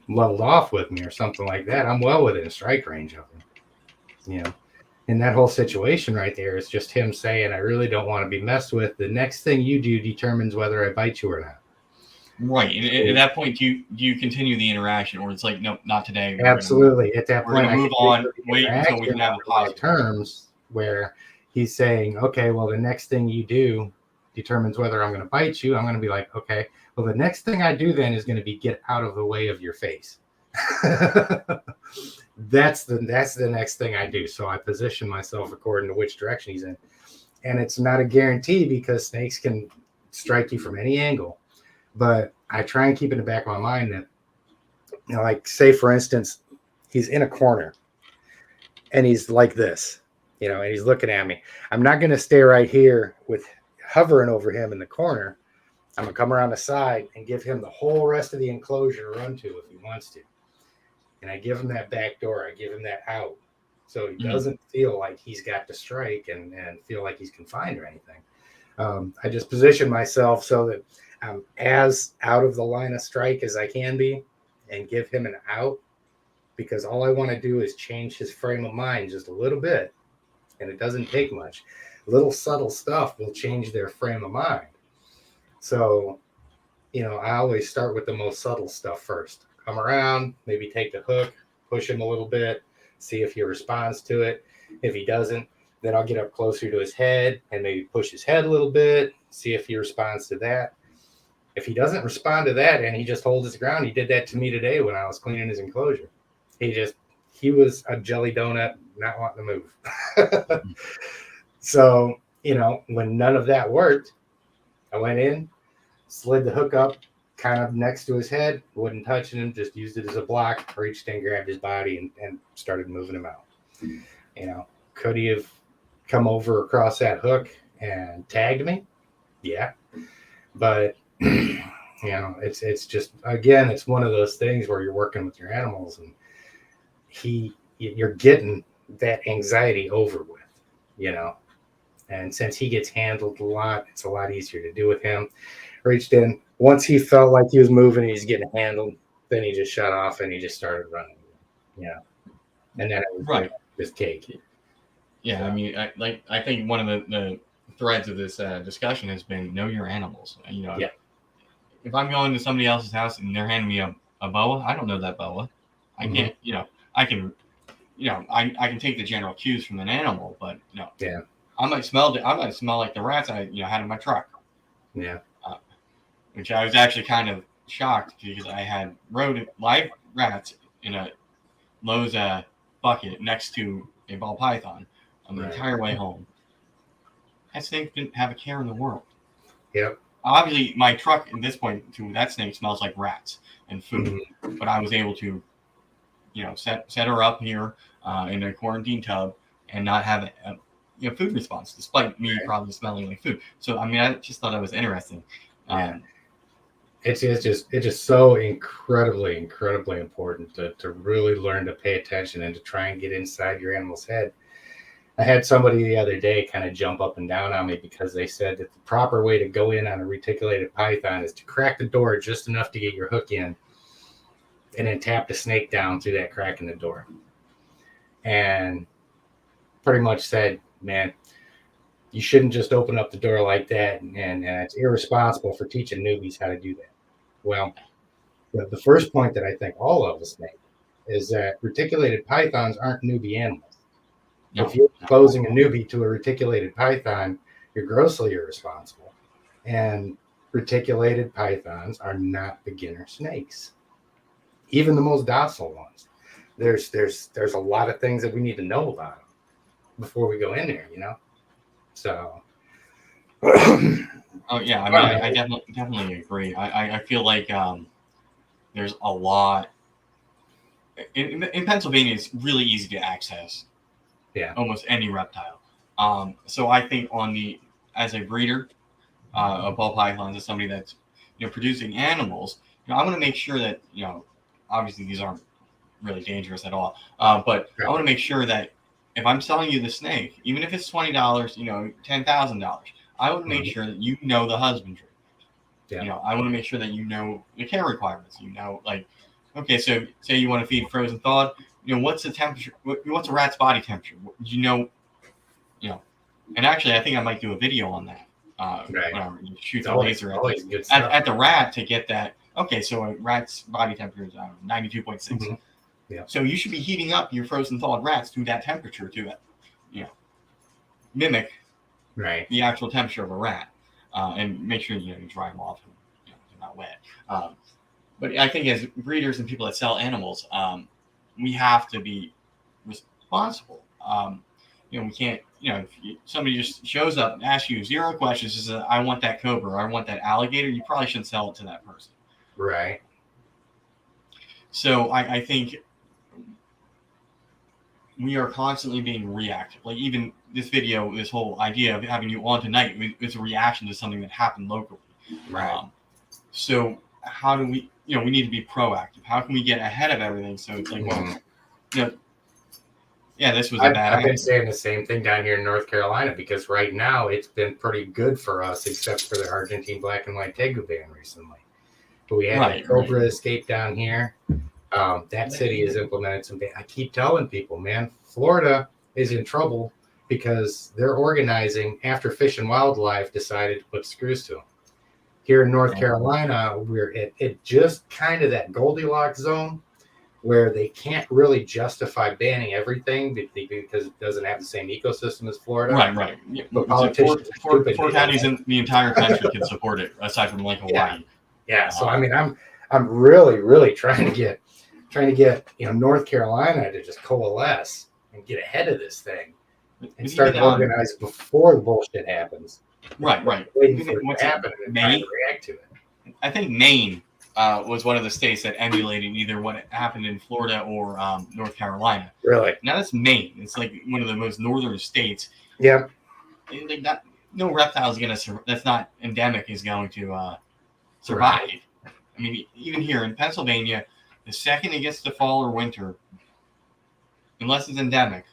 leveled off with me or something like that, I'm well within a strike range of him. And that whole situation right there is just him saying, I really don't want to be messed with. The next thing you do determines whether I bite you or not. Right. At that point, do you continue the interaction, or it's like, no, not today? Absolutely. At that point, I move on. Wait until we can have a positive terms where he's saying, okay, well, the next thing you do determines whether I'm going to bite you. I'm going to be like, okay, well, the next thing I do then is going to be get out of the way of your face. That's the next thing I do. So I position myself according to which direction he's in. And it's not a guarantee because snakes can strike you from any angle. But I try and keep in the back of my mind that, like, say, for instance, he's in a corner and he's like this, and he's looking at me. I'm not going to stay right here with hovering over him in the corner. I'm going to come around the side and give him the whole rest of the enclosure to run to if he wants to. And I give him that back door. I give him that out. So he doesn't feel like he's got to strike and feel like he's confined or anything. I just position myself so that I'm as out of the line of strike as I can be and give him an out, because all I want to do is change his frame of mind just a little bit. And it doesn't take much. Little subtle stuff will change their frame of mind. So, I always start with the most subtle stuff first. Come around, maybe take the hook, push him a little bit, see if he responds to it. If he doesn't, then I'll get up closer to his head and maybe push his head a little bit, see if he responds to that. If he doesn't respond to that and he just holds his ground, he did that to me today when I was cleaning his enclosure. He was a jelly donut, not wanting to move. So, when none of that worked, I went in, slid the hook up kind of next to his head, wasn't touching him, just used it as a block, reached in, grabbed his body, and started moving him out. Could he have come over across that hook and tagged me? Yeah. But, it's just, again, it's one of those things where you're working with your animals and you're getting that anxiety over with, and since he gets handled a lot, it's a lot easier to do with him. Reached in. Once he felt like he was moving and he's getting handled, then he just shut off and he just started running. And then it was just cake. Yeah, so. I mean, I think one of the threads of this discussion has been know your animals. If I'm going to somebody else's house and they're handing me a boa, I don't know that boa. I can't, I can, I can take the general cues from an animal, but I might smell like the rats I had in my truck. Yeah. Which I was actually kind of shocked because I had live rats in a Lowe's bucket next to a ball python on the entire way home. That snake didn't have a care in the world. Yep. Obviously, my truck at this point to that snake smells like rats and food, but I was able to, set her up here in a quarantine tub and not have a food response, despite me probably smelling like food. So, I mean, I just thought that was interesting. It's just so incredibly important to really learn to pay attention and to try and get inside your animal's head. I had somebody the other day kind of jump up and down on me because they said that the proper way to go in on a reticulated python is to crack the door just enough to get your hook in and then tap the snake down through that crack in the door. And pretty much said, man, you shouldn't just open up the door like that, and it's irresponsible for teaching newbies how to do that. Well, the first point that I think all of us make is that reticulated pythons aren't newbie animals. No, if you're exposing a newbie to a reticulated python, you're grossly irresponsible. And reticulated pythons are not beginner snakes, even the most docile ones. There's a lot of things that we need to know about them before we go in there, you know. So. Oh yeah, I mean, I definitely agree. I feel like there's a lot in Pennsylvania. It's really easy to access. Yeah. Almost any reptile. So I think as a breeder of ball pythons, as somebody that's producing animals, I want to make sure that obviously these aren't really dangerous at all. But I want to make sure that if I'm selling you the snake, even if it's $20, $10,000, I want to make sure that you know the husbandry. Yeah. I want to make sure that you know the care requirements. Like, okay, so say you want to feed frozen thawed. What's the temperature? What's a rat's body temperature? And actually, I think I might do a video on that. When I shoot the laser at the rat to get that. Okay, so a rat's body temperature is 92.6. Mm-hmm. Yeah. So you should be heating up your frozen thawed rats to that temperature to mimic the actual temperature of a rat, and make sure you dry them off and they're not wet. But I think as breeders and people that sell animals, we have to be responsible. We can't. If somebody just shows up and asks you 0 questions, says, "I want that cobra," or "I want that alligator," you probably shouldn't sell it to that person. Right. So I think we are constantly being reactive. Like even this video, this whole idea of having you on tonight is a reaction to something that happened locally. Right. So how do we? We need to be proactive. How can we get ahead of everything? So it's like, yeah, this was a bad. I've been saying the same thing down here in North Carolina because right now it's been pretty good for us, except for the Argentine black and white tegu ban recently. But we had a cobra escape down here. That city has implemented some. I keep telling people, man, Florida is in trouble because they're organizing after Fish and Wildlife decided to put screws to them. Here in North Carolina, we're at just kind of that Goldilocks zone where they can't really justify banning everything because it doesn't have the same ecosystem as Florida. Right. Yeah. But politicians four counties in the entire country can support it, aside from like Hawaii. Yeah. So I mean, I'm really trying to get North Carolina to just coalesce and get ahead of this thing and start to organize before the bullshit happens. Right. Waiting for it to happen and trying to react to it. I think Maine was one of the states that emulated either what happened in Florida or North Carolina. Really? Now that's Maine. It's like one of the most northern states. Yeah. Like no reptile is gonna. That's not endemic is going to survive. Right. I mean, even here in Pennsylvania, the second it gets to fall or winter, unless it's endemic,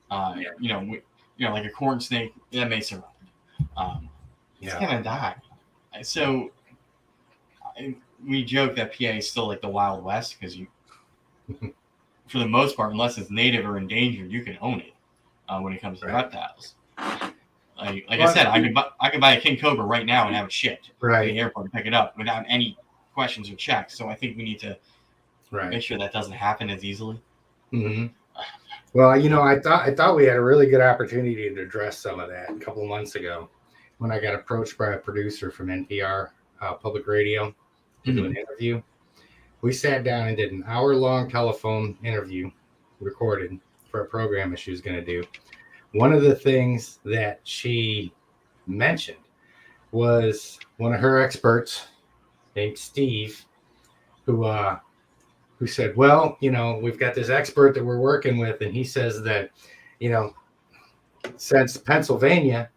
like a corn snake, that may survive. It's gonna die. So we joke that PA is still like the Wild West because for the most part, unless it's native or endangered, you can own it when it comes to reptiles. Like I said, I could buy a king cobra right now and have it shipped to the airport and pick it up without any questions or checks. So I think we need to make sure that doesn't happen as easily. Mm-hmm. Well, I thought we had a really good opportunity to address some of that a couple of months ago when I got approached by a producer from NPR public radio to do an interview. We sat down and did an hour-long telephone interview recorded for a program that she was going to do. One of the things that she mentioned was one of her experts named Steve, who said, well, we've got this expert that we're working with, and he says that, since Pennsylvania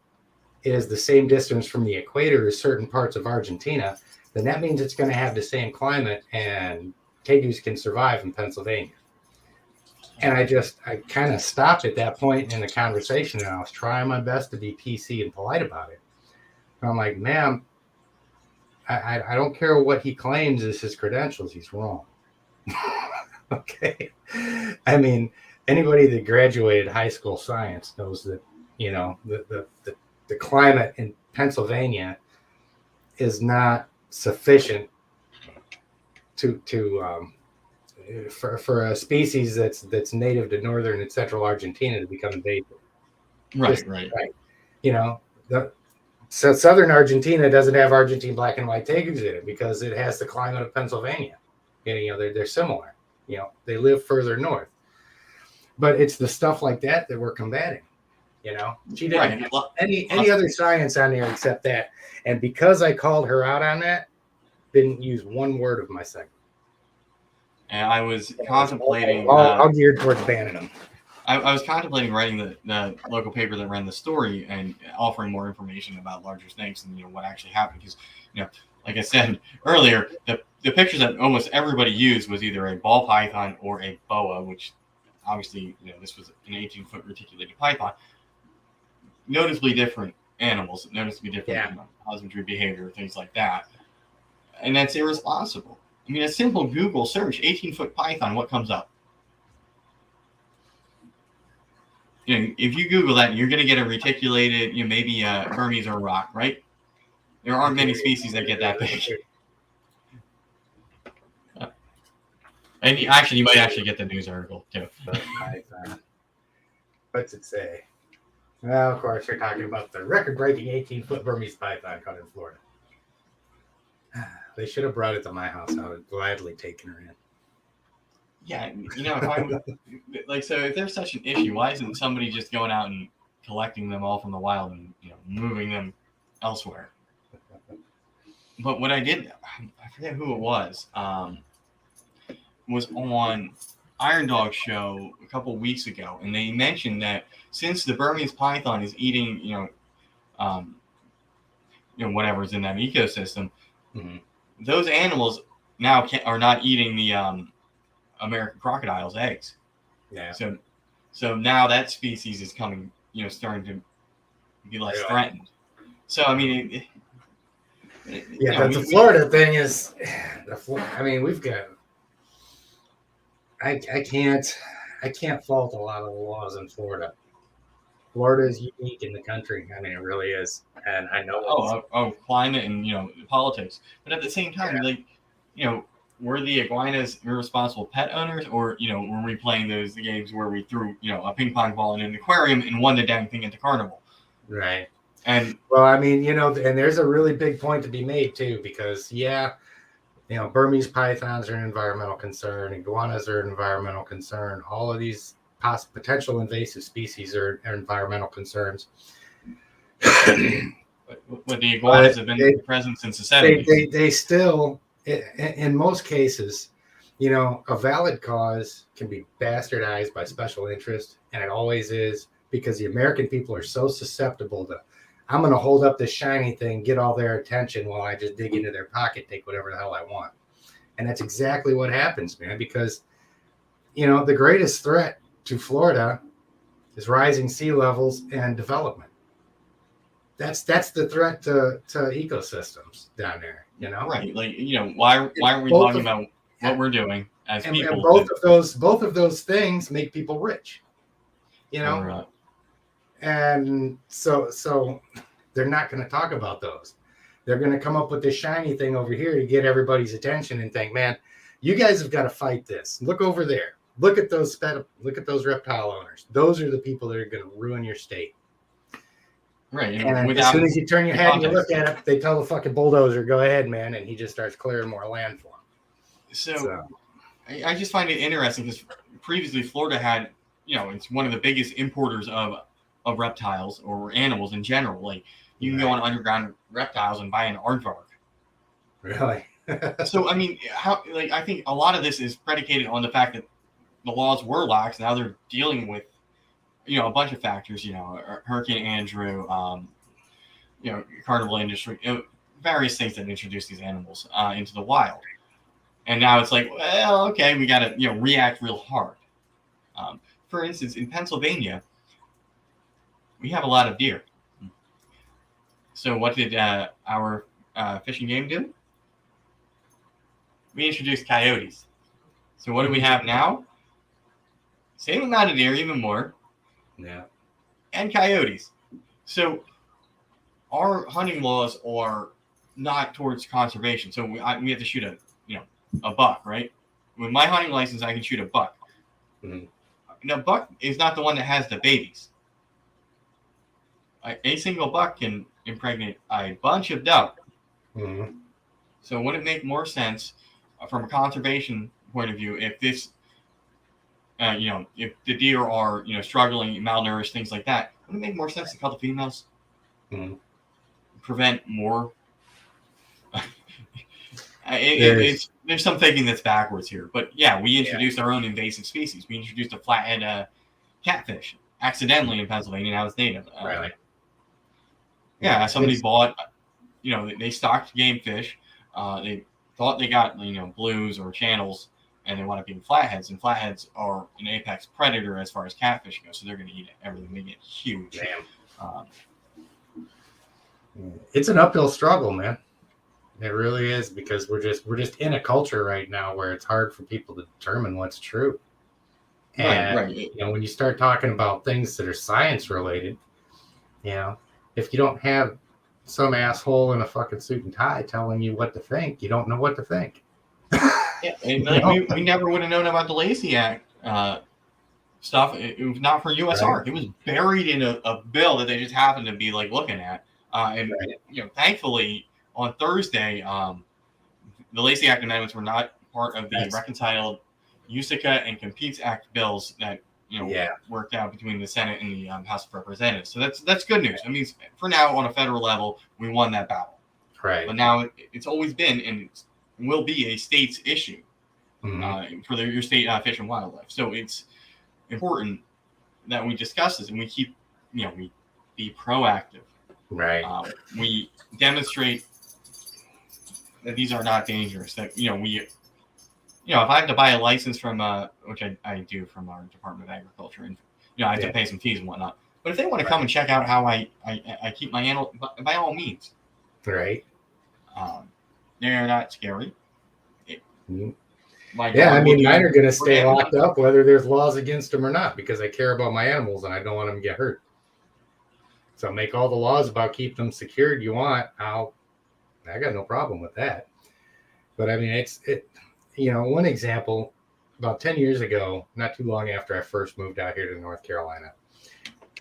is the same distance from the equator as certain parts of Argentina, then that means it's going to have the same climate and tegus can survive in Pennsylvania. And I kind of stopped at that point in the conversation, and I was trying my best to be PC and polite about it. And I'm like, ma'am, I don't care what he claims is his credentials. He's wrong. Okay. I mean, anybody that graduated high school science knows that, the the climate in Pennsylvania is not sufficient for a species that's native to northern and central Argentina to become invasive. Right. So southern Argentina doesn't have Argentine black and white tigers in it because it has the climate of Pennsylvania. And, they're similar. They live further north. But it's the stuff like that we're combating. She didn't have any other science on there except that. And because I called her out on that, didn't use one word of my segment. And I was contemplating. All geared towards banning them. I was contemplating writing the local paper that ran the story and offering more information about larger snakes and what actually happened, because like I said earlier, the pictures that almost everybody used was either a ball python or a boa, which obviously this was an 18-foot reticulated python. Noticeably different animals, noticeably different husbandry behavior, things like that, and that's irresponsible. I mean, a simple Google search, 18-foot python, what comes up? If you Google that, you're going to get a reticulated, maybe Berms or rock, right? There aren't many species that get that big. And actually, you might actually get the news article too. What's it say? Well, of course, you're talking about the record-breaking 18-foot Burmese python caught in Florida. They should have brought it to my house. I would have gladly taken her in. Yeah, if there's such an issue, why isn't somebody just going out and collecting them all from the wild and moving them elsewhere? But what I did, I forget who it was on Iron Dog show a couple weeks ago, and they mentioned that since the Burmese python is eating, whatever's in that ecosystem, those animals now are not eating the American crocodile's eggs. Yeah. So now that species is coming, starting to be less threatened. So I mean, but the Florida thing is, we've got. I can't fault a lot of the laws in Florida. Florida is unique in the country. I mean, it really is, and I know. Climate and politics, but at the same time, were the iguanas irresponsible pet owners, or were we playing those games where we threw a ping pong ball in an aquarium and won the dang thing at the carnival? Right. And well, I mean, and there's a really big point to be made too, because Burmese pythons are an environmental concern, iguanas are an environmental concern. All of these potential invasive species are environmental concerns. But the iguanas have been present since the 70s. They still, in most cases, a valid cause can be bastardized by special interest, and it always is, because the American people are so susceptible to, I'm going to hold up this shiny thing, get all their attention while I just dig into their pocket, take whatever the hell I want. And that's exactly what happens, man, because, the greatest threat to Florida is rising sea levels and development. That's the threat to ecosystems down there, Right. Why aren't we talking about what we're doing as people? And both of those things make people rich, and so they're not going to talk about those. They're going to come up with this shiny thing over here to get everybody's attention and think, man, you guys have got to fight this. Look over there. Look at those reptile owners. Those are the people that are going to ruin your state. Right. And as soon as you turn your head and you look at it, they tell the fucking bulldozer, go ahead, man. And he just starts clearing more land for them. So. I just find it interesting because previously Florida had, it's one of the biggest importers of reptiles or animals in general. Like you can go on Underground Reptiles and buy an aardvark. Really? So I mean, I think a lot of this is predicated on the fact that the laws were lax. Now they're dealing with, a bunch of factors. Hurricane Andrew, carnival industry, various things that introduce these animals into the wild. And now it's like, well, okay, we got to react real hard. For instance, in Pennsylvania, we have a lot of deer. So what did our fishing game do? We introduced coyotes. So what do we have now? Same amount of deer, even more. Yeah. And coyotes. So our hunting laws are not towards conservation. So we have to shoot a buck, right? With my hunting license, I can shoot a buck. Mm-hmm. Now, buck is not the one that has the babies. A single buck can impregnate a bunch of doe. Mm-hmm. So would it make more sense from a conservation point of view if this, if the deer are, struggling, malnourished, things like that, would it make more sense to cut the females? Mm-hmm. Prevent more? There's some thinking that's backwards here. But yeah, we introduced our own invasive species. We introduced a flathead catfish accidentally in Pennsylvania. Now it's native. Really? Yeah, somebody bought, they stocked game fish. They thought they got, blues or channels, and they wound up being flatheads. And flatheads are an apex predator as far as catfish goes, so they're going to eat everything. They get huge. Damn. It's an uphill struggle, man. It really is, because we're just in a culture right now where it's hard for people to determine what's true. And right. When you start talking about things that are science related, if you don't have some asshole in a fucking suit and tie telling you what to think, you don't know what to think. Yeah, and we never would have known about the Lacey Act stuff. It was not for USR. Right. It was buried in a bill that they just happened to be looking at. Thankfully on Thursday, the Lacey Act amendments were not part of the reconciled USICA and Competes Act bills that worked out between the Senate and the House of Representatives. So that's good news. I mean, for now, on a federal level, we won that battle. Right. But now it's always been and will be a state's issue for your state fish and wildlife. So it's important that we discuss this and we keep, we be proactive. Right. We demonstrate that these are not dangerous. That if I have to buy a license from which I do from our Department of Agriculture, and I have to pay some fees and whatnot. But if they want to come and check out how I keep my animal, by all means. Right. They're not scary. Mine are going to stay locked up whether there's laws against them or not, because I care about my animals and I don't want them to get hurt. So make all the laws about keep them secured you want. I got no problem with that. But I mean, one example, about 10 years ago, not too long after I first moved out here to North Carolina,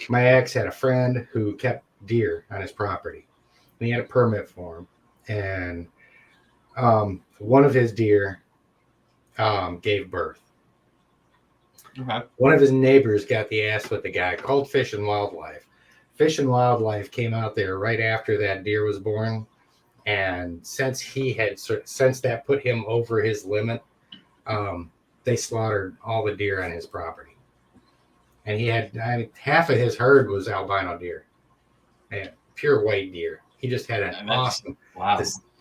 my ex had a friend who kept deer on his property. And he had a permit for him. And one of his deer gave birth. Okay. One of his neighbors got the ass with the guy, called Fish and Wildlife. Fish and Wildlife came out there right after that deer was born. And since that put him over his limit, they slaughtered all the deer on his property. And he had half of his herd was albino deer, and pure white deer. He just had an awesome,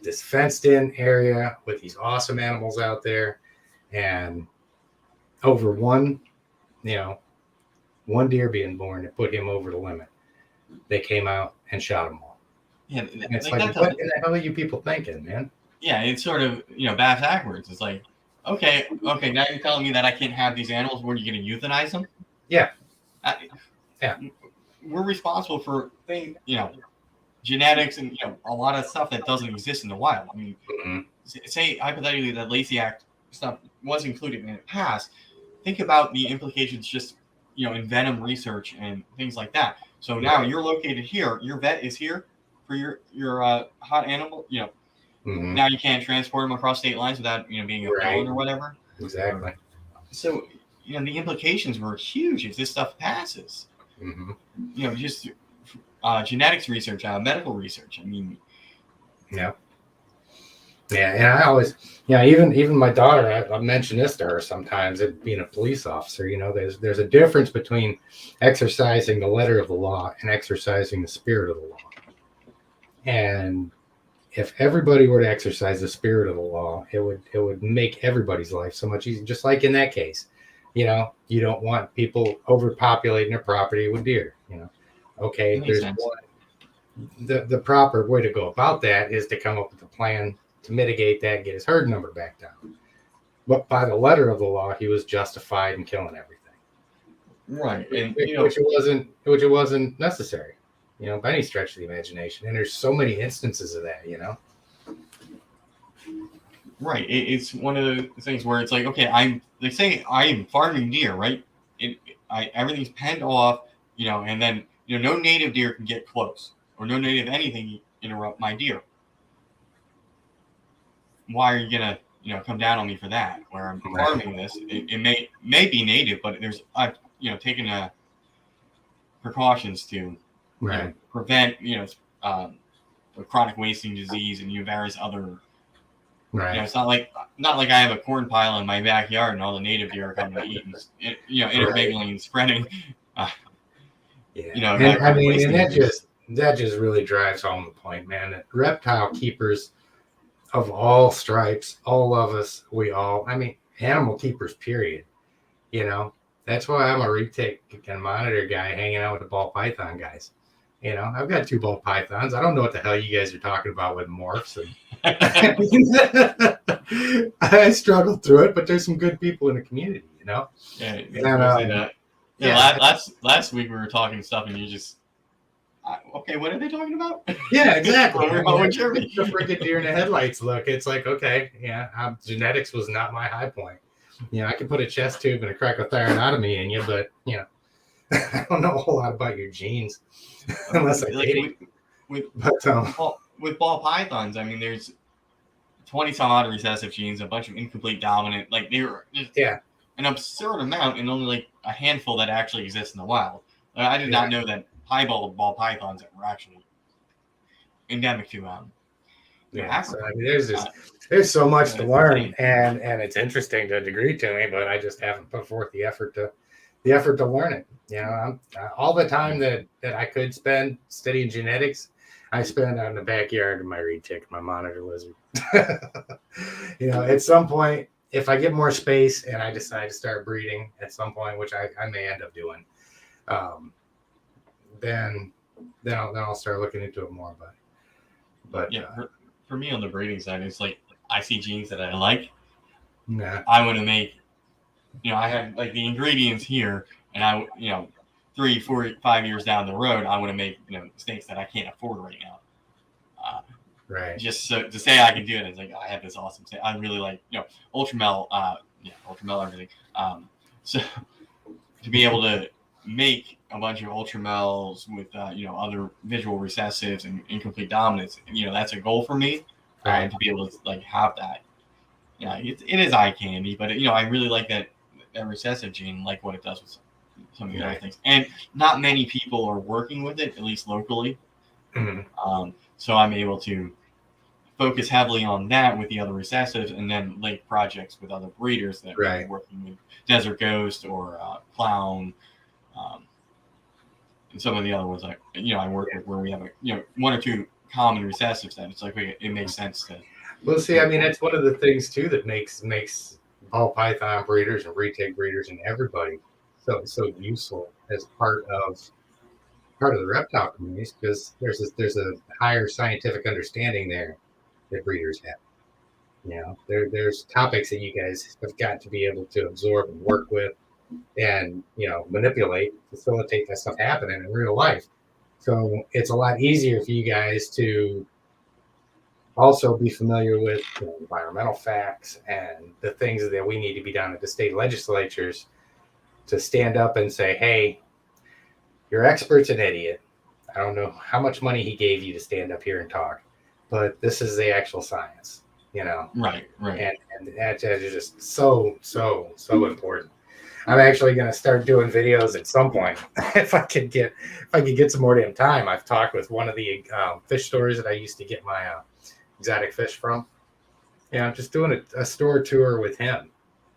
this fenced in area with these awesome animals out there, and over one deer being born, it put him over the limit. They came out and shot them all. Yeah, and it's what the hell are you people thinking, man? Yeah, it's sort of backwards. It's like, okay, now you're telling me that I can't have these animals. Were you going to euthanize them? Yeah. We're responsible for things, genetics and a lot of stuff that doesn't exist in the wild. I mean, say hypothetically that Lacey Act stuff was included and it passed. Think about the implications just in venom research and things like that. So now you're located here. Your vet is here for your hot animal. Now you can't transport them across state lines without being a felon or whatever. Exactly. So the implications were huge if this stuff passes. Just genetics research, medical research. I mean, yeah. And I always, even my daughter, I mention this to her sometimes. It being a police officer, there's a difference between exercising the letter of the law and exercising the spirit of the law. And if everybody were to exercise the spirit of the law, it would make everybody's life so much easier. Just like in that case, you don't want people overpopulating their property with deer. Okay, there's the proper way to go about that is to come up with a plan to mitigate that and get his herd number back down. But by the letter of the law, he was justified in killing everything. Right, and which it wasn't necessary. by any stretch of the imagination. And there's so many instances of that, Right. It's one of the things where it's like, okay, they say I'm farming deer, right? Everything's penned off, and then, no native deer can get close, or no native anything interrupt my deer. Why are you going to, come down on me for that? Where I'm farming this, it may be native, but I've taken precautions to prevent, chronic wasting disease and various other. Right. It's not like I have a corn pile in my backyard and all the native deer are coming to eat and intermingling and spreading. And I mean, and that just really drives home the point, man. That reptile keepers of all stripes, all of us, animal keepers, period. That's why I'm a Retic and Monitor guy hanging out with the ball python guys. I've got 2 ball pythons. I don't know what the hell you guys are talking about with morphs. I struggled through it, but there's some good people in the community, Last week we were talking stuff, and you just okay. What are they talking about? Yeah, exactly. The freaking deer in the headlights look. It's like, okay, yeah. Genetics was not my high point. I could put a chest tube and a cracothyronotomy in you, but I don't know a whole lot about your genes unless I date with ball pythons. I mean, there's 20 some odd recessive genes, a bunch of incomplete dominant. Like they're an absurd amount, and only like a handful that actually exist in the wild. I did not know that piebald ball pythons were actually endemic to So, I mean, there's so much to learn, and it's interesting to a degree to me, but I just haven't put forth the effort to learn it. I'm all the time that I could spend studying genetics, I spend out in the backyard of my Retic, my monitor lizard. At some point, if I get more space and I decide to start breeding at some point, which I may end up doing, then I'll start looking into it more. But for me on the breeding side, it's like I see genes that I like. Yeah. I want to make, I have like the ingredients here, and I, 3, 4, 5 years down the road, I want to make, snakes that I can't afford right now. Right. Just so to say I can do it, it's like I have this awesome snake. I really like, Ultramel, Ultramel everything. So to be able to make a bunch of Ultramels with, other visual recessives and incomplete dominance, that's a goal for me. To be able to like have that. Yeah, it is eye candy, but I really like that recessive gene, like what it does with some of the other things. And not many people are working with it, at least locally. Mm-hmm. So I'm able to focus heavily on that with the other recessives, and then link projects with other breeders that are working with Desert Ghost or Clown, and some of the other ones I work with where we have 1 or 2 common recessives that it's like it makes sense to. Well, see, I mean, that's one of the things too that makes ball python breeders and Retic breeders and everybody so useful as part of the reptile communities, because there's a higher scientific understanding there that breeders have. There's topics that you guys have got to be able to absorb and work with, and manipulate, facilitate that stuff happening in real life. So it's a lot easier for you guys to also be familiar with environmental facts and the things that we need to be done at the state legislatures to stand up and say, hey, your expert's an idiot. I don't know how much money he gave you to stand up here and talk, but this is the actual science, Right. And that is just so important. I'm actually going to start doing videos at some point if I could get some more damn time. I've talked with one of the fish stores that I used to get my exotic fish from. Just doing a store tour with him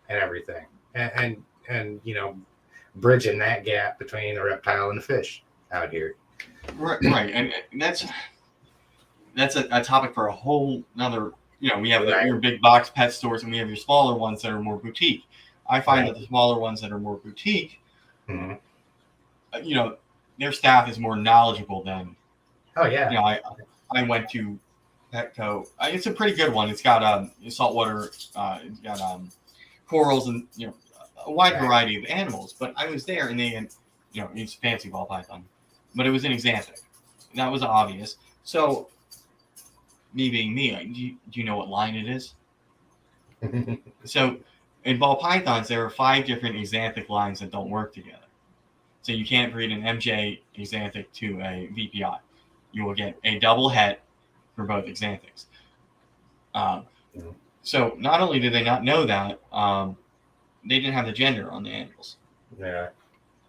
and everything, and bridging that gap between the reptile and the fish out here. Right, and that's a topic for a whole another. We have your big box pet stores, and we have your smaller ones that are more boutique. I find that the smaller ones that are more boutique, their staff is more knowledgeable than. Oh yeah. I went to Petco. It's a pretty good one. It's got saltwater. It's got corals and a wide variety of animals. But I was there, and they had it's fancy ball python, but it was in exanthic. that was obvious. So, me being me, do you know what line it is? So, in Ballpythons, there are 5 different exanthic lines that don't work together. So you can't breed an MJ exanthic to a VPI. You will get a double het for both exanthics. So not only did they not know that, they didn't have the gender on the animals. Yeah.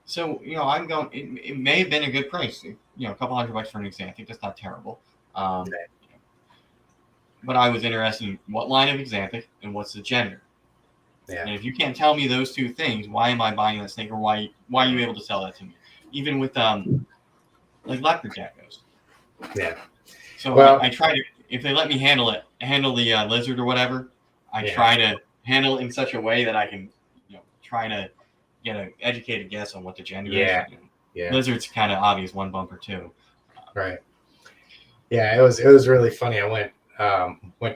So, I'm going, it may have been a good price. A couple $100 for an exanthic. That's not terrible. But I was interested in what line of exanthic and what's the gender. Yeah. And if you can't tell me those 2 things, why am I buying that snake, or why are you able to sell that to me? Even with like leopard geckos. Yeah. So I try to, if they let me handle the lizard or whatever, I try to handle it in such a way that I can, try to get an educated guess on what the gender is. Yeah. Lizard's kind of obvious, 1 bump or 2. Right. Yeah, it was really funny. I went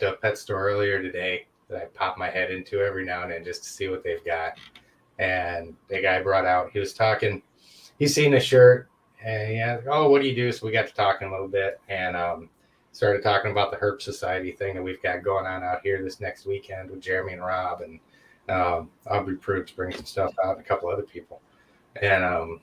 to a pet store earlier today that I pop my head into every now and then just to see what they've got. And the guy brought out, he was talking, he's seen a shirt, and he asked, oh, what do you do? So we got to talking a little bit, and started talking about the Herp Society thing that we've got going on out here this next weekend with Jeremy and Rob, and Aubrey Proops bringing some stuff out, and a couple other people. And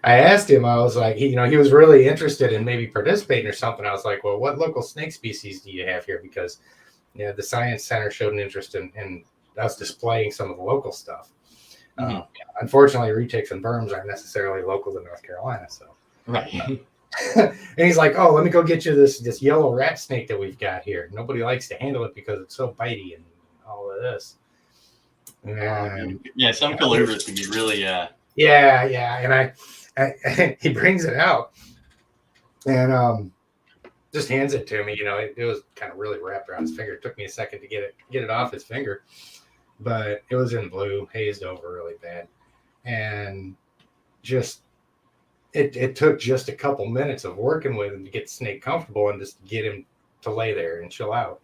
I asked him, I was like, he was really interested in maybe participating or something. I was like, well, what local snake species do you have here? Because the Science Center showed an interest in us displaying some of the local stuff. Unfortunately, retics and berms aren't necessarily local to North Carolina. So right. And he's like, oh, let me go get you this yellow rat snake that we've got here. Nobody likes to handle it because it's so bitey and all of this. And, some colubrids can be really and I he brings it out and just hands it to me. It was kind of really wrapped around his finger. It took me a second to get it off his finger, but it was in blue, hazed over really bad, and just it took just a couple minutes of working with him to get the snake comfortable and just get him to lay there and chill out.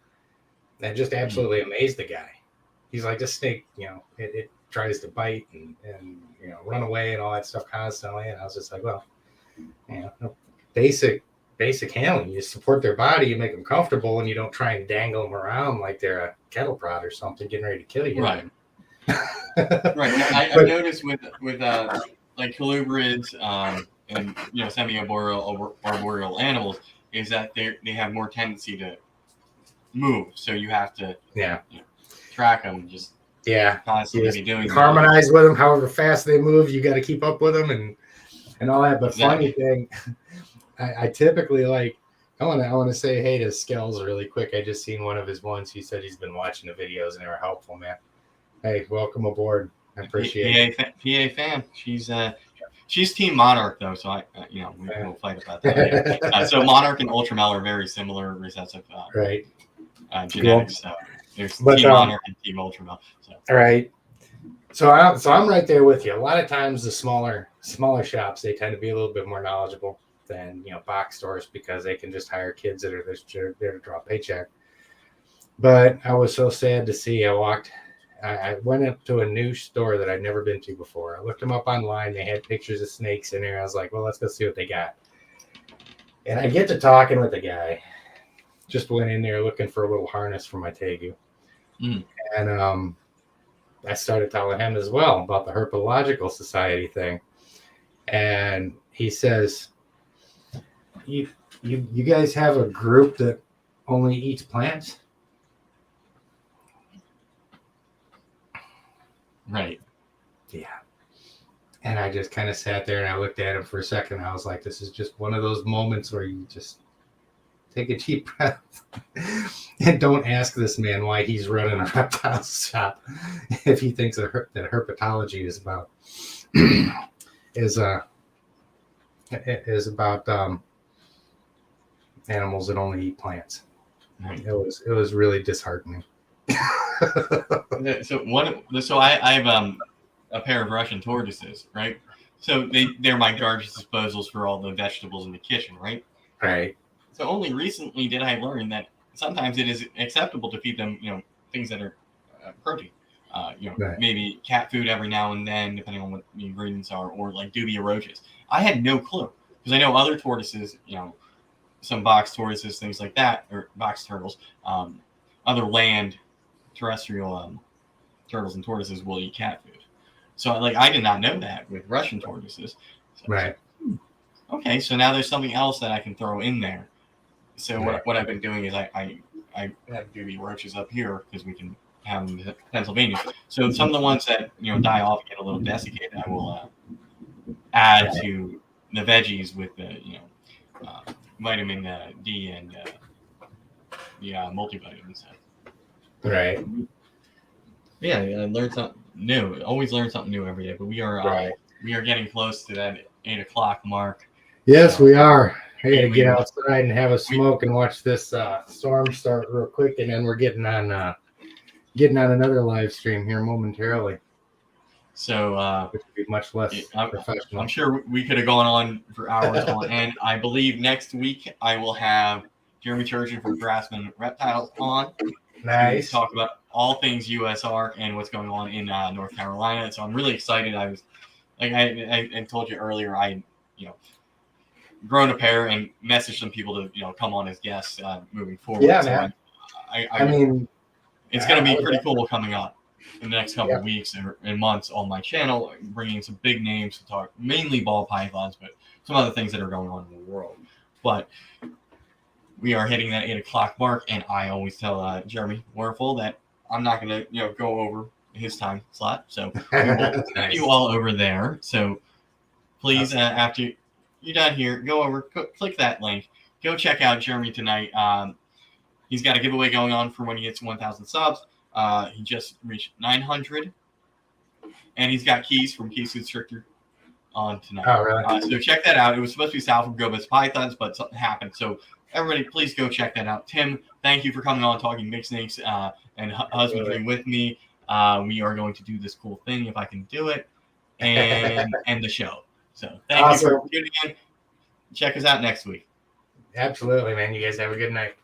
That just absolutely amazed the guy. He's like, this snake, it tries to bite and run away and all that stuff constantly. And I was just like, well, basic handling. You support their body, you make them comfortable, and you don't try and dangle them around like they're a kettle prod or something getting ready to kill you. Right. Right. I've noticed with like colubrids and semi-arboreal or arboreal animals is that they have more tendency to move. So you have to track them just constantly be doing harmonize with them. However fast they move, you got to keep up with them and all that. But funny thing, I typically I want to say hey to Skells really quick. I just seen one of his ones. He said he's been watching the videos and they were helpful, man. Hey, welcome aboard. I appreciate it. PA fan. She's Team Monarch though, so we'll fight about that. So Monarch and Ultramel are very similar recessive genetics. So there's Team Monarch and Team Ultramel. So. All right. So I'm right there with you. A lot of times the smaller shops, they tend to be a little bit more knowledgeable than box stores because they can just hire kids that are there to draw a paycheck. But I was so sad to see. I went up to a new store that I'd never been to before. I looked them up online. They had pictures of snakes in there. I was like, well, let's go see what they got. And I get to talking with the guy. Just went in there looking for a little harness for my tegu. And I started telling him as well about the Herpetological Society thing. And he says, you guys have a group that only eats plants? Right. Yeah. And I just kind of sat there and I looked at him for a second. I was like, this is just one of those moments where you just take a deep breath and don't ask this man why he's running a reptile shop if he thinks that herpetology is about animals that only eat plants. Right. It was really disheartening. So I have a pair of Russian tortoises, right? So they're my garbage disposals for all the vegetables in the kitchen, right? Right. So only recently did I learn that sometimes it is acceptable to feed them, things that are protein. Right. Maybe cat food every now and then, depending on what the ingredients are, or like dubia roaches. I had no clue. because I know other tortoises, some box tortoises, things like that, or box turtles, other land terrestrial turtles and tortoises will eat cat food. So I did not know that with Russian tortoises. So right. Okay, so now there's something else that I can throw in there. So what I've been doing is I have baby roaches up here because we can have them in Pennsylvania. So some of the ones that die off and get a little desiccated, I will add to the veggies with the vitamin D and the multivitamins. Right. Yeah, I learned something new. Always learn something new every day. But we are getting close to that 8 o'clock mark. Yes, we are. I got to get outside and have a smoke and watch this storm start real quick, and then we're getting on another live stream here momentarily. So which would be much less professional. I'm sure we could have gone on for hours on end. I believe next week I will have Jeremy Turgeon from Grassman Reptiles on. Nice. To talk about all things USARK and what's going on in North Carolina. So I'm really excited. I was I told you earlier, I grown a pair and messaged some people to come on as guests moving forward. Yeah, so man. I mean, it's going to be pretty cool coming up in the next couple of weeks and months on my channel, bringing some big names to talk, mainly ball pythons, but some other things that are going on in the world. But we are hitting that 8 o'clock mark, and I always tell Jeremy Werfel that I'm not going to go over his time slot. So we will send you all over there. So please, after you're done here, go over, click that link, go check out Jeremy tonight. He's got a giveaway going on for when he hits 1,000 subs. He just reached 900, and he's got keys from Keys Constrictor on tonight. Oh, really? So check that out. It was supposed to be South from Gomez Pythons, but something happened. So everybody, please go check that out. Tim, thank you for coming on talking mixed snakes and husbandry with me. We are going to do this cool thing if I can do it and end the show. So thank you for tuning in. Check us out next week. Absolutely, man. You guys have a good night.